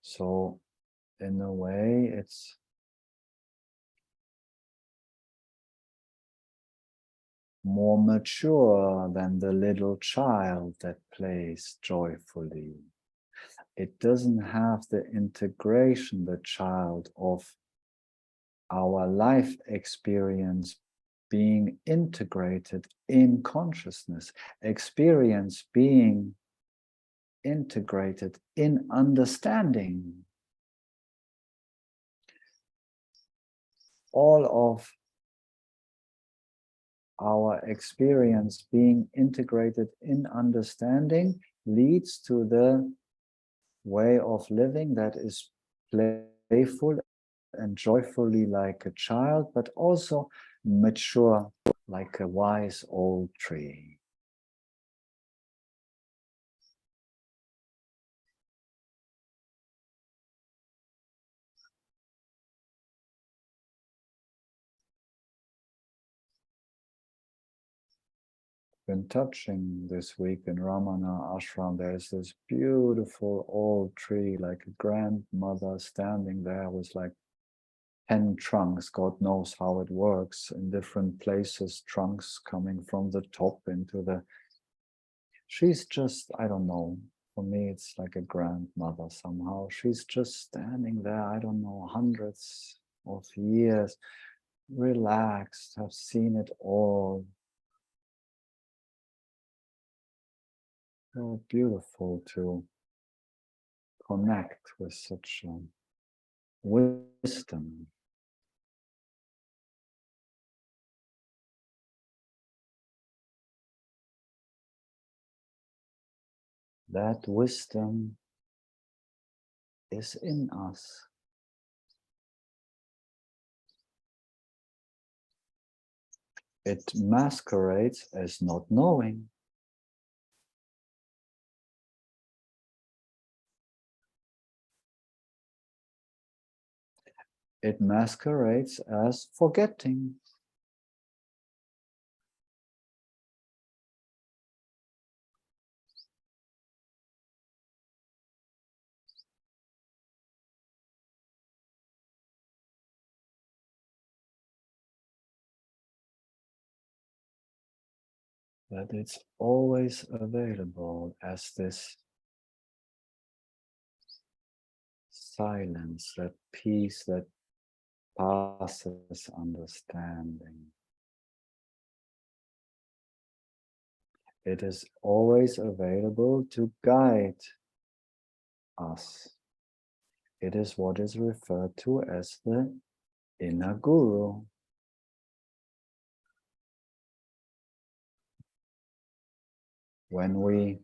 So, in a way, it's more mature than the little child that plays joyfully. It doesn't have the integration, the child, of our life experience being integrated in consciousness, experience being integrated in understanding. All of our experience being integrated in understanding leads to the way of living that is playful and joyfully like a child, but also mature like a wise old tree. Been touching this week in Ramana Ashram. There's this beautiful old tree, like a grandmother standing there with like 10 trunks. God knows how it works in different places, trunks coming from the top into the... She's just, I don't know, for me it's like a grandmother somehow. She's just standing there, I don't know, hundreds of years, relaxed, have seen it all. So beautiful to connect with such wisdom. That wisdom is in us. It masquerades as not knowing. It masquerades as forgetting. But it's always available as this silence, that peace that passes understanding. It is always available to guide us. It is what is referred to as the inner guru. When we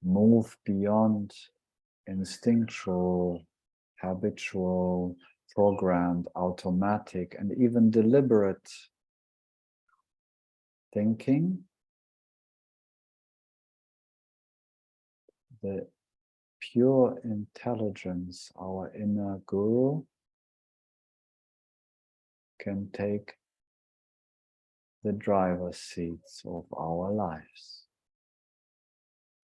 move beyond instinctual, habitual, programmed, automatic, and even deliberate thinking, the pure intelligence, our inner guru, can take the driver's seats of our lives.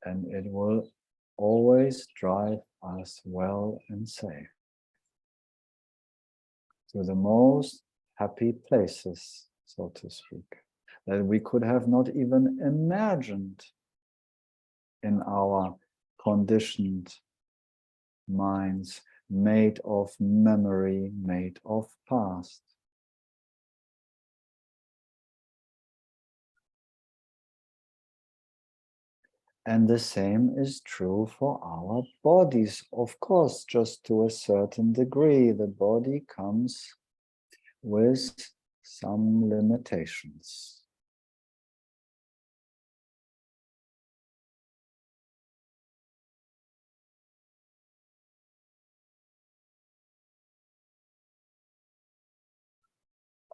And it will always drive us well and safe to the most happy places, so to speak, that we could have not even imagined in our conditioned minds, made of memory, made of past. And the same is true for our bodies. Of course, just to a certain degree, the body comes with some limitations.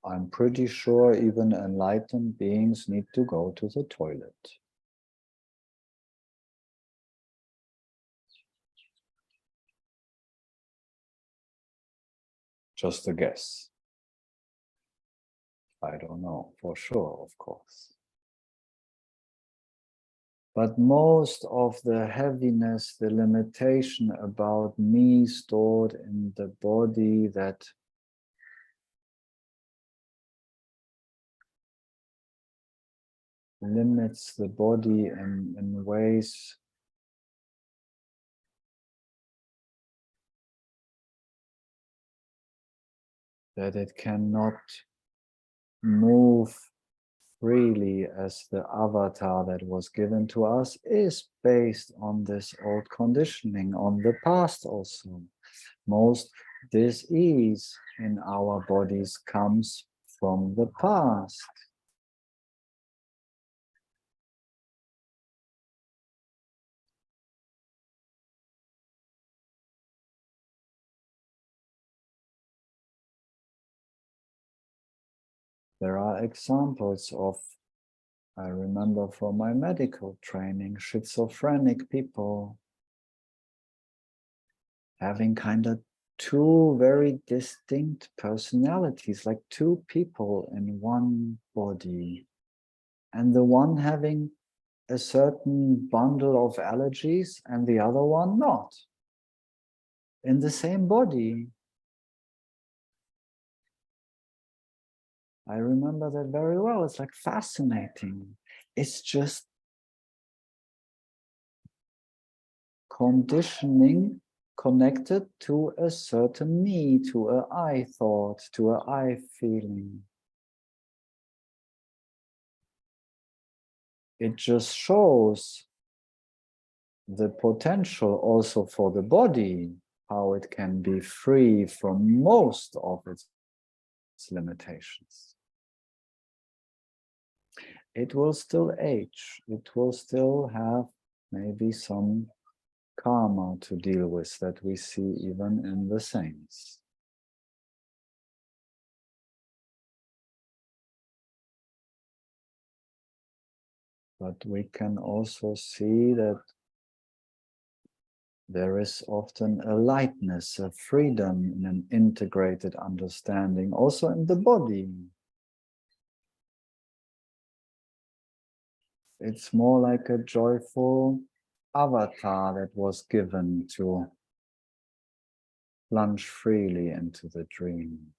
I'm pretty sure even enlightened beings need to go to the toilet. Just a guess. I don't know, for sure, of course. But most of the heaviness, the limitation about me stored in the body that limits the body in ways that it cannot move freely as the avatar that was given to us, is based on this old conditioning, on the past also. Most dis-ease in our bodies comes from the past. There are examples of, I remember from my medical training, schizophrenic people having kind of two very distinct personalities, like two people in one body. And the one having a certain bundle of allergies and the other one not. In the same body. I remember that very well. It's like fascinating. It's just conditioning connected to a certain me, to a I thought, to a I feeling. It just shows the potential also for the body, how it can be free from most of its limitations. It will still age. It will still have maybe some karma to deal with that we see even in the saints. But we can also see that there is often a lightness, a freedom in an integrated understanding, also in the body. It's more like a joyful avatar that was given to plunge freely into the dream.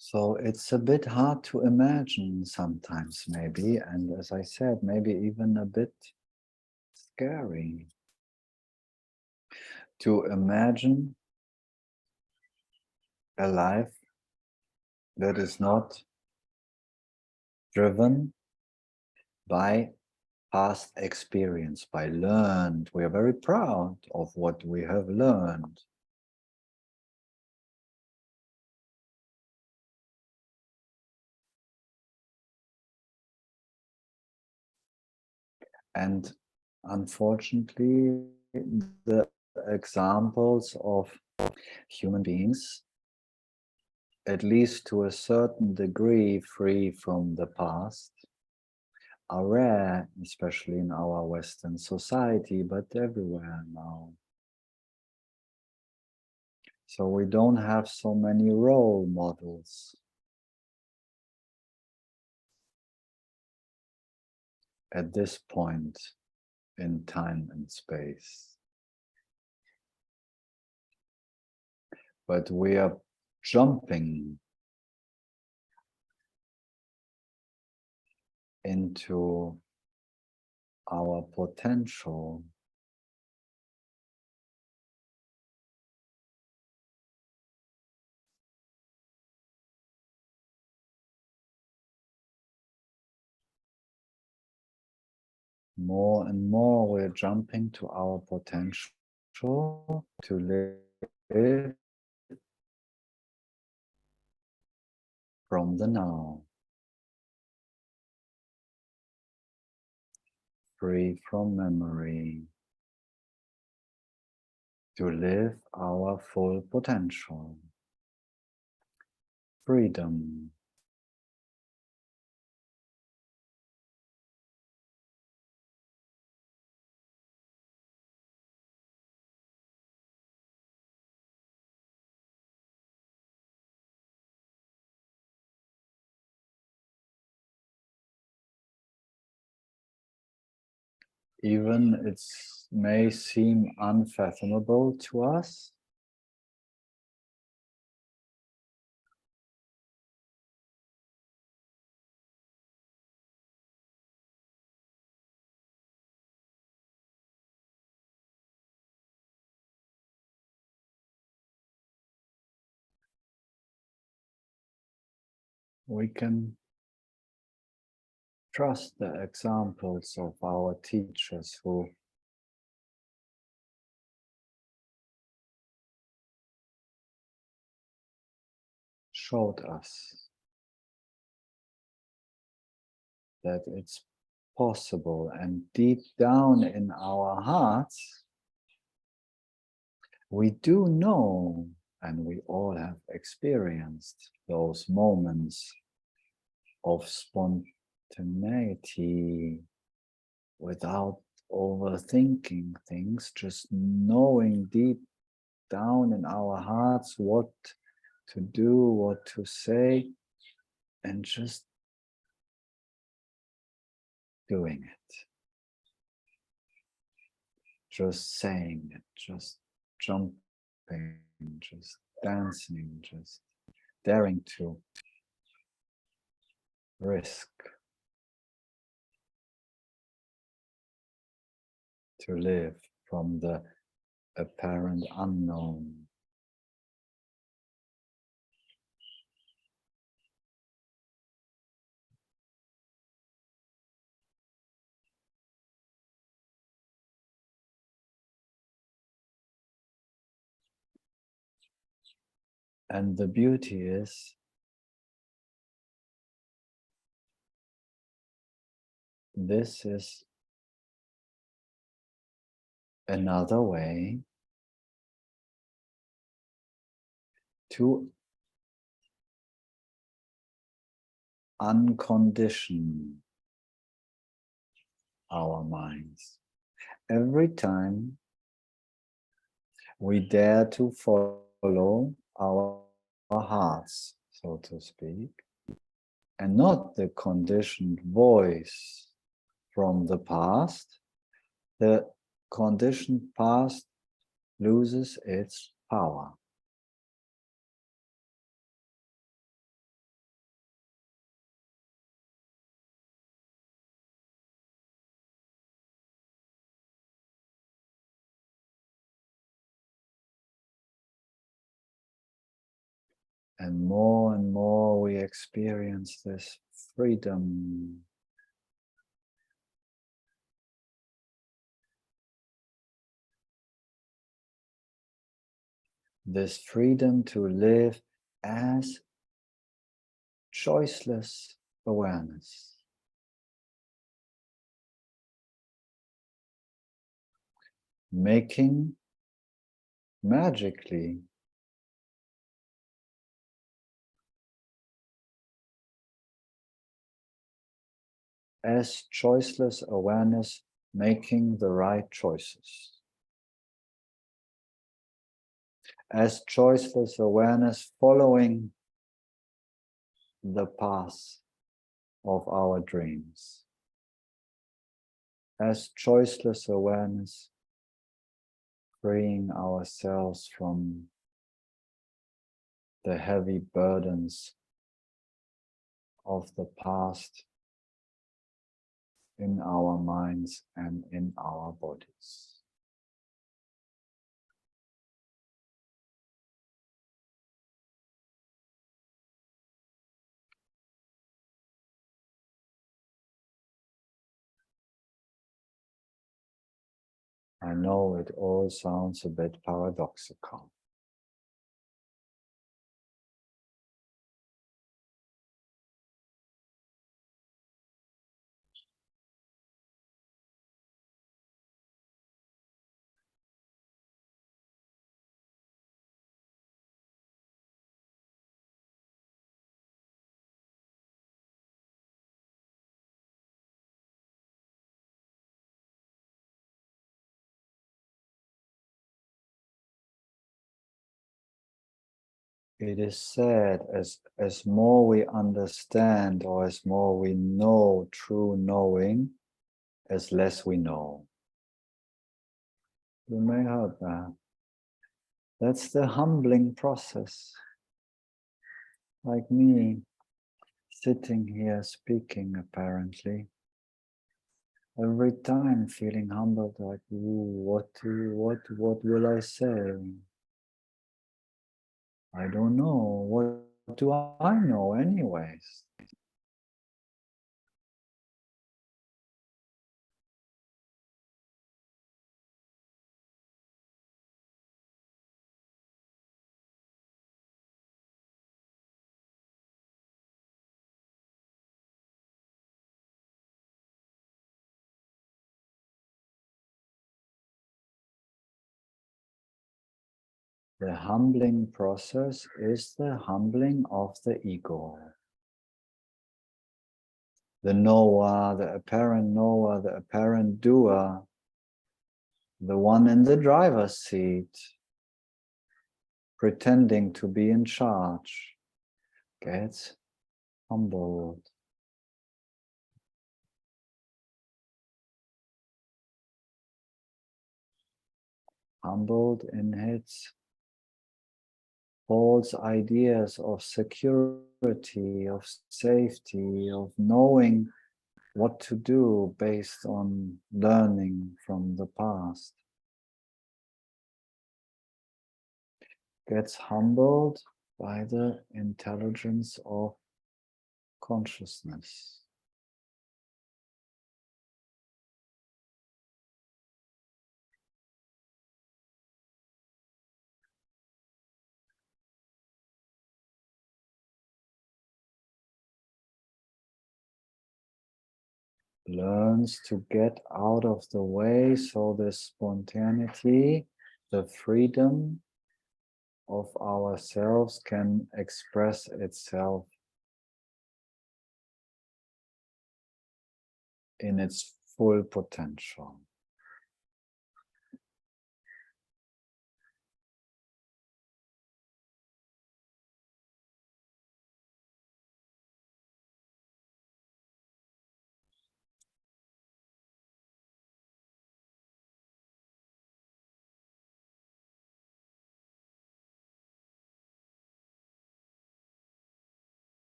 So it's a bit hard to imagine sometimes, maybe, and as I said, maybe even a bit scary to imagine a life that is not driven by past experience, by learned. We are very proud of what we have learned. And unfortunately, the examples of human beings, at least to a certain degree free from the past, are rare, especially in our Western society, but everywhere now. So we don't have so many role models at this point in time and space. But we are jumping into our potential more and more. We're jumping to our potential to live from the now, free from memory, to live our full potential, freedom. Even it may seem unfathomable to us, we can trust the examples of our teachers who showed us that it's possible, and deep down in our hearts we do know, and we all have experienced those moments of spontaneity without overthinking things, just knowing deep down in our hearts what to do, what to say, and just doing it, just saying it, just jumping, just dancing, just daring to risk, to live from the apparent unknown. And the beauty is, this is another way to uncondition our minds. Every time we dare to follow our hearts, so to speak, and not the conditioned voice from the past, the conditioned past loses its power. And more we experience this freedom. This freedom to live as choiceless awareness. Making magically as choiceless awareness, making the right choices. As choiceless awareness, following the path of our dreams. As choiceless awareness, freeing ourselves from the heavy burdens of the past in our minds and in our bodies. I know it all sounds a bit paradoxical. It is said, as more we understand or as more we know true knowing, as less we know. You may have heard that. That's the humbling process. Like me, sitting here speaking apparently, every time feeling humbled, like, ooh, what will I say? I don't know. What do I know anyways? The humbling process is the humbling of the ego. The knower, the apparent doer, the one in the driver's seat, pretending to be in charge, gets humbled. Humbled in its false ideas of security, of safety, of knowing what to do based on learning from the past. Gets humbled by the intelligence of consciousness. learns to get out of the way, so the spontaneity, the freedom of ourselves can express itself in its full potential.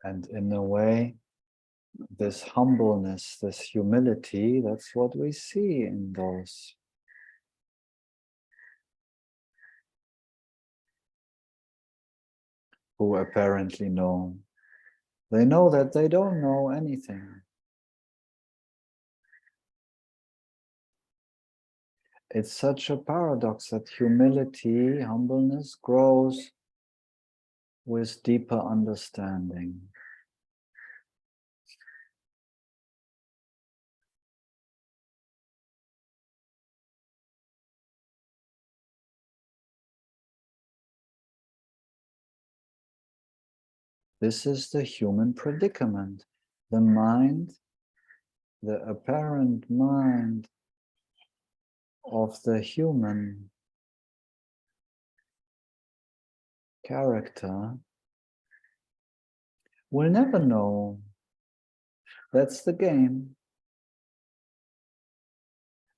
And in a way, this humbleness, this humility, that's what we see in those who apparently know. They know that they don't know anything. It's such a paradox that humility, humbleness, grows with deeper understanding. This is the human predicament. The mind, the apparent mind of the human character will never know. That's the game.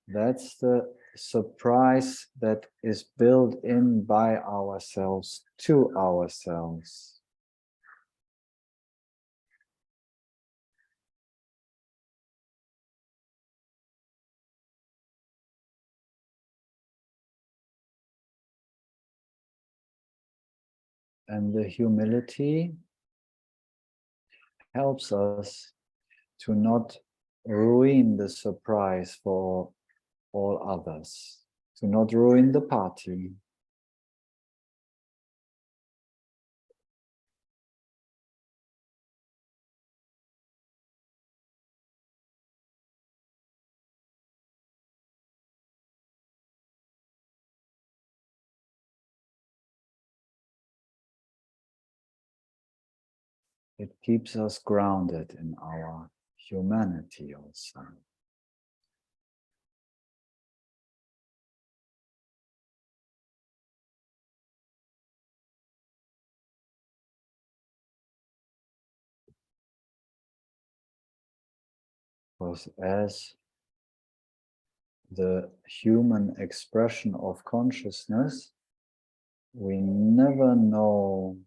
That's the surprise that is built in by ourselves to ourselves. And the humility helps us to not ruin the surprise for all others, to not ruin the party. It keeps us grounded in our humanity also. Because as the human expression of consciousness, we never know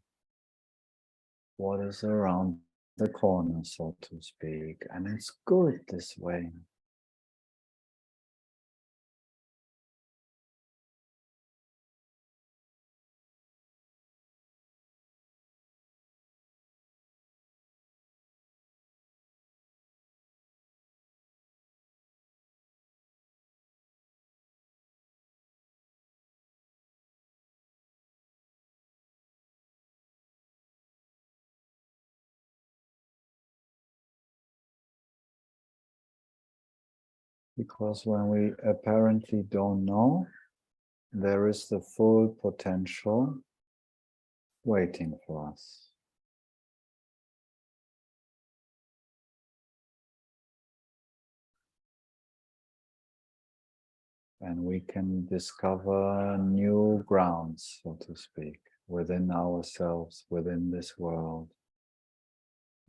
what is around the corner, so to speak, and it's good this way. Because when we apparently don't know, there is the full potential waiting for us. And we can discover new grounds, so to speak, within ourselves, within this world.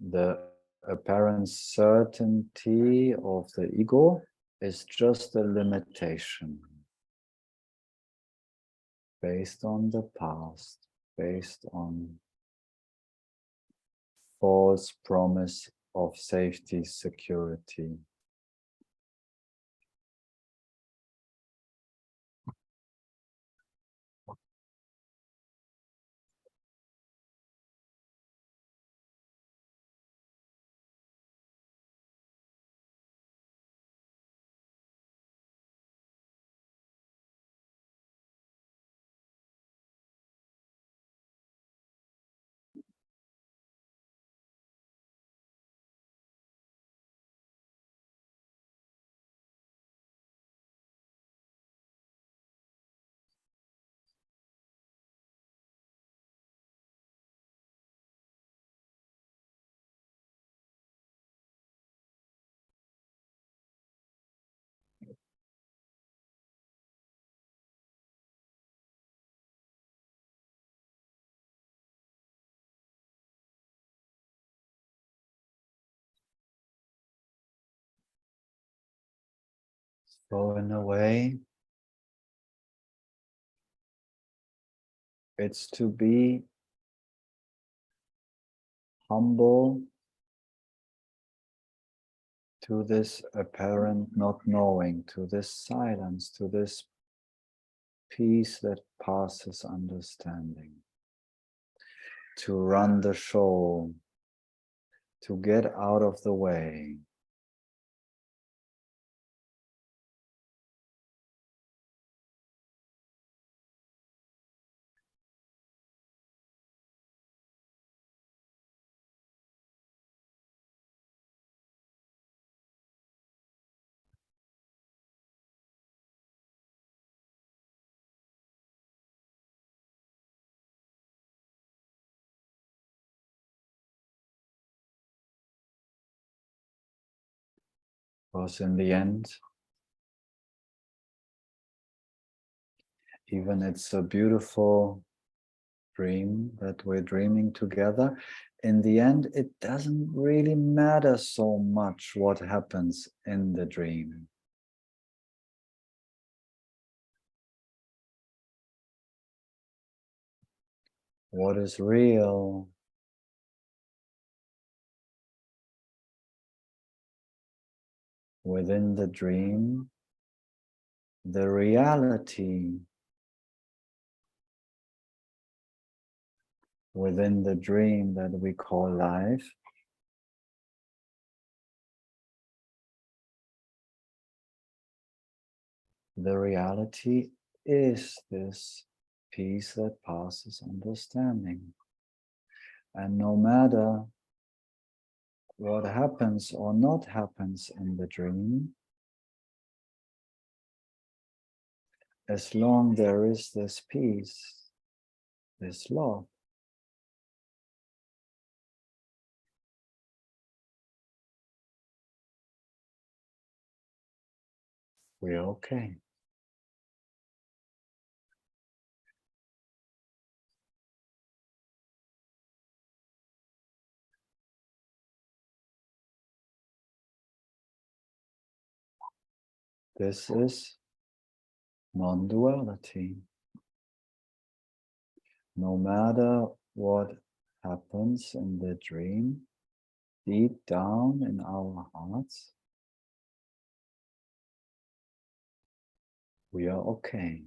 The apparent certainty of the ego is just a limitation based on the past, based on false promise of safety, security. So in a way, it's to be humble to this apparent not knowing, to this silence, to this peace that passes understanding, to run the show, to get out of the way. Because in the end, even it's a beautiful dream that we're dreaming together, in the end, it doesn't really matter so much what happens in the dream. What is real within the dream, the reality within the dream that we call life, the reality is this peace that passes understanding. And no matter what happens or not happens in the dream, as long there is this peace, this love, we're okay. This is non-duality. No matter what happens in the dream, deep down in our hearts, we are okay.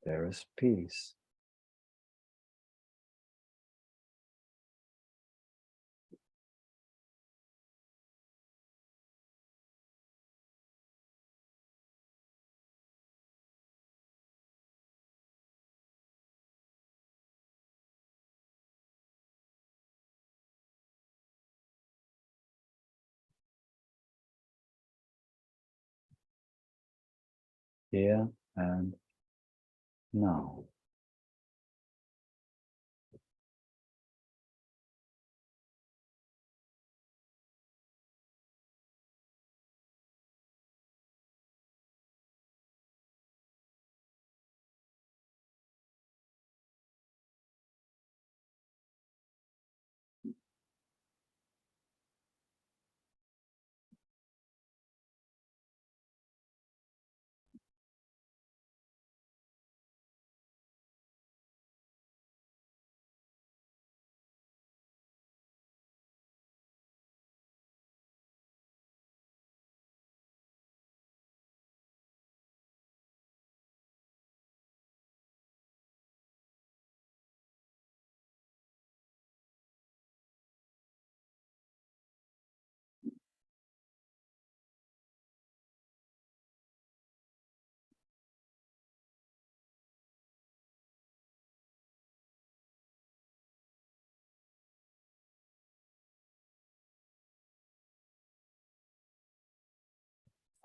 There is peace. Here and now.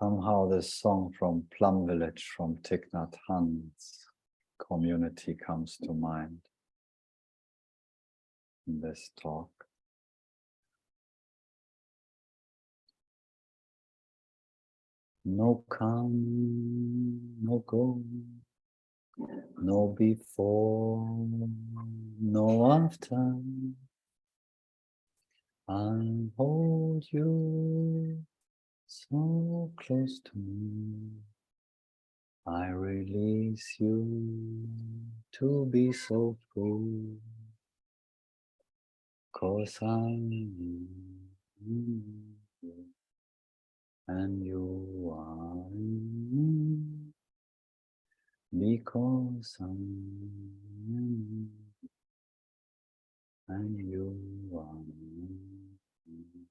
Somehow this song from Plum Village from Thich Nhat Hanh's community comes to mind in this talk. No come, no go, no before, no after. I hold you so close to me. I release you to be so full, 'cause I'm in you and you are in me, because I'm in you and you are in me.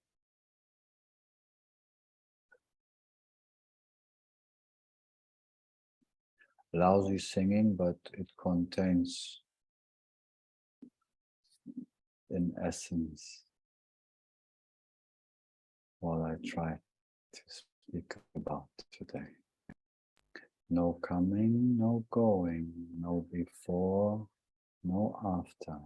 Lousy singing, but it contains, in essence, what I try to speak about today. No coming, no going, no before, no after.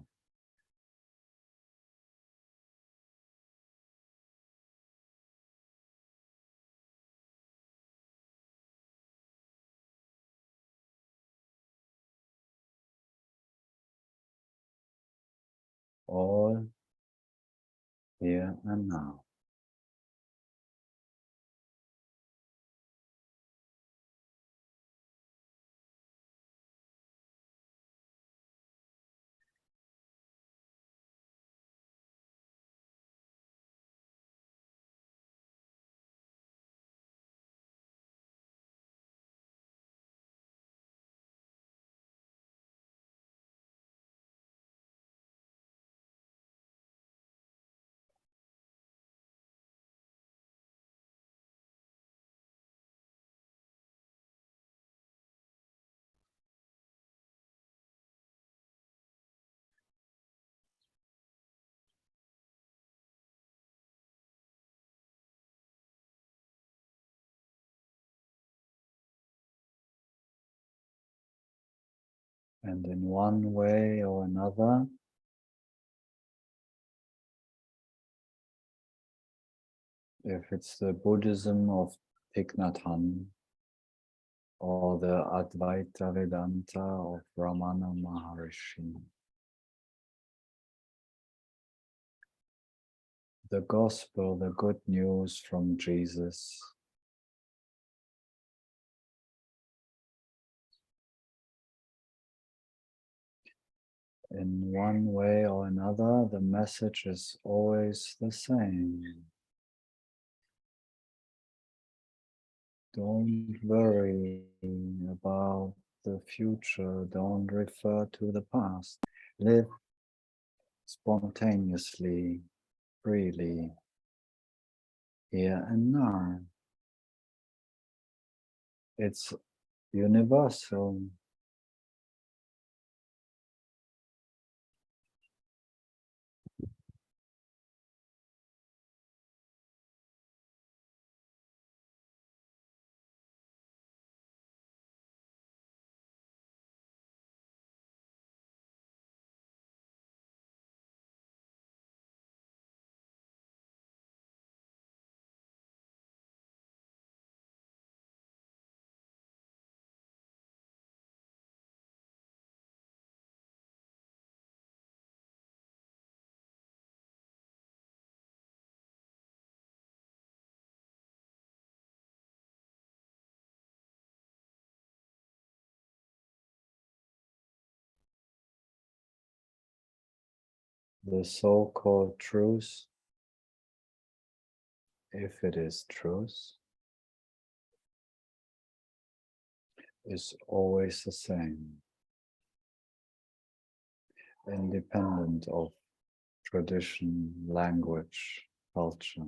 All here and now. And in one way or another, if it's the Buddhism of Thich Nhat Hanh or the Advaita Vedanta of Ramana Maharishi, the gospel, the good news from Jesus, in one way or another, the message is always the same. Don't worry about the future. Don't refer to the past. Live spontaneously, freely, here and now. It's universal. The so-called truth, if it is truth, is always the same, independent of tradition, language, culture.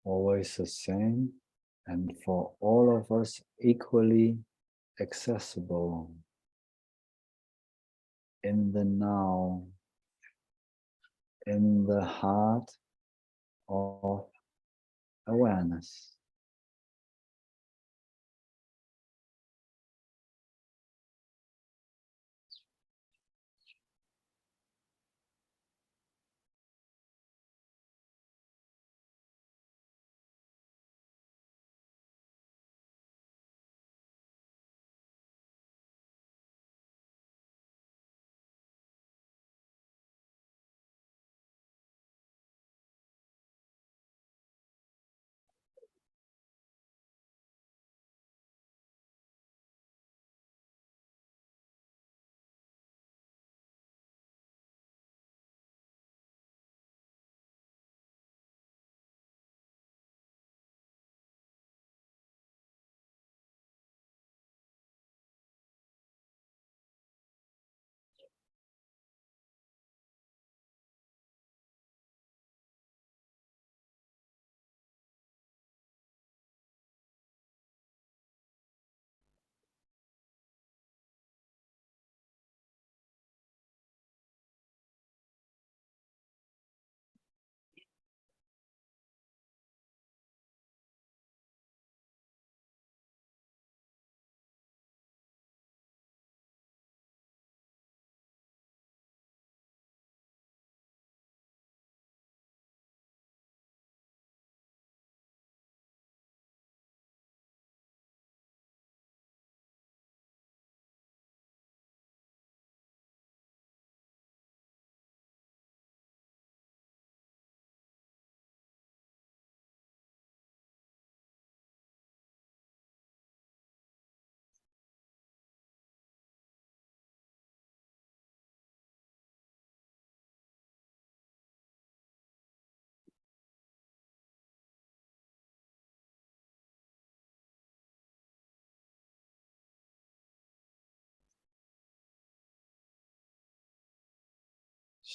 Always the same, and for all of us equally accessible in the now, in the heart of awareness.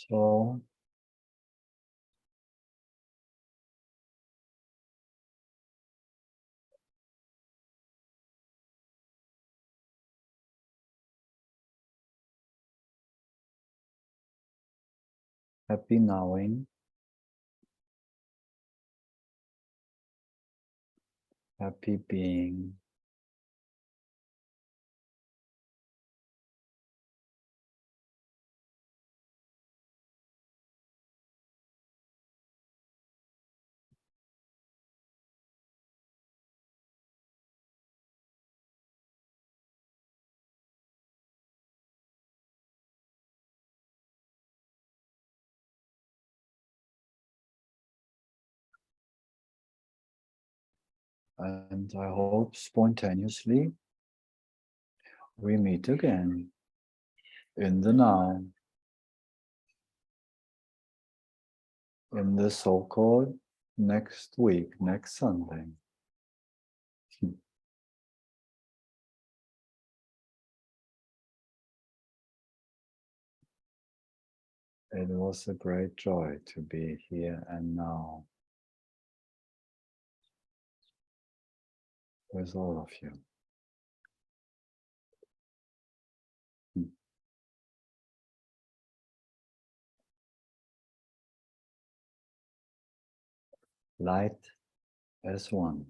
So happy knowing, happy being, and I hope spontaneously we meet again in the now, in the so-called next week, next Sunday. It was a great joy to be here and now with all of you. Light as one.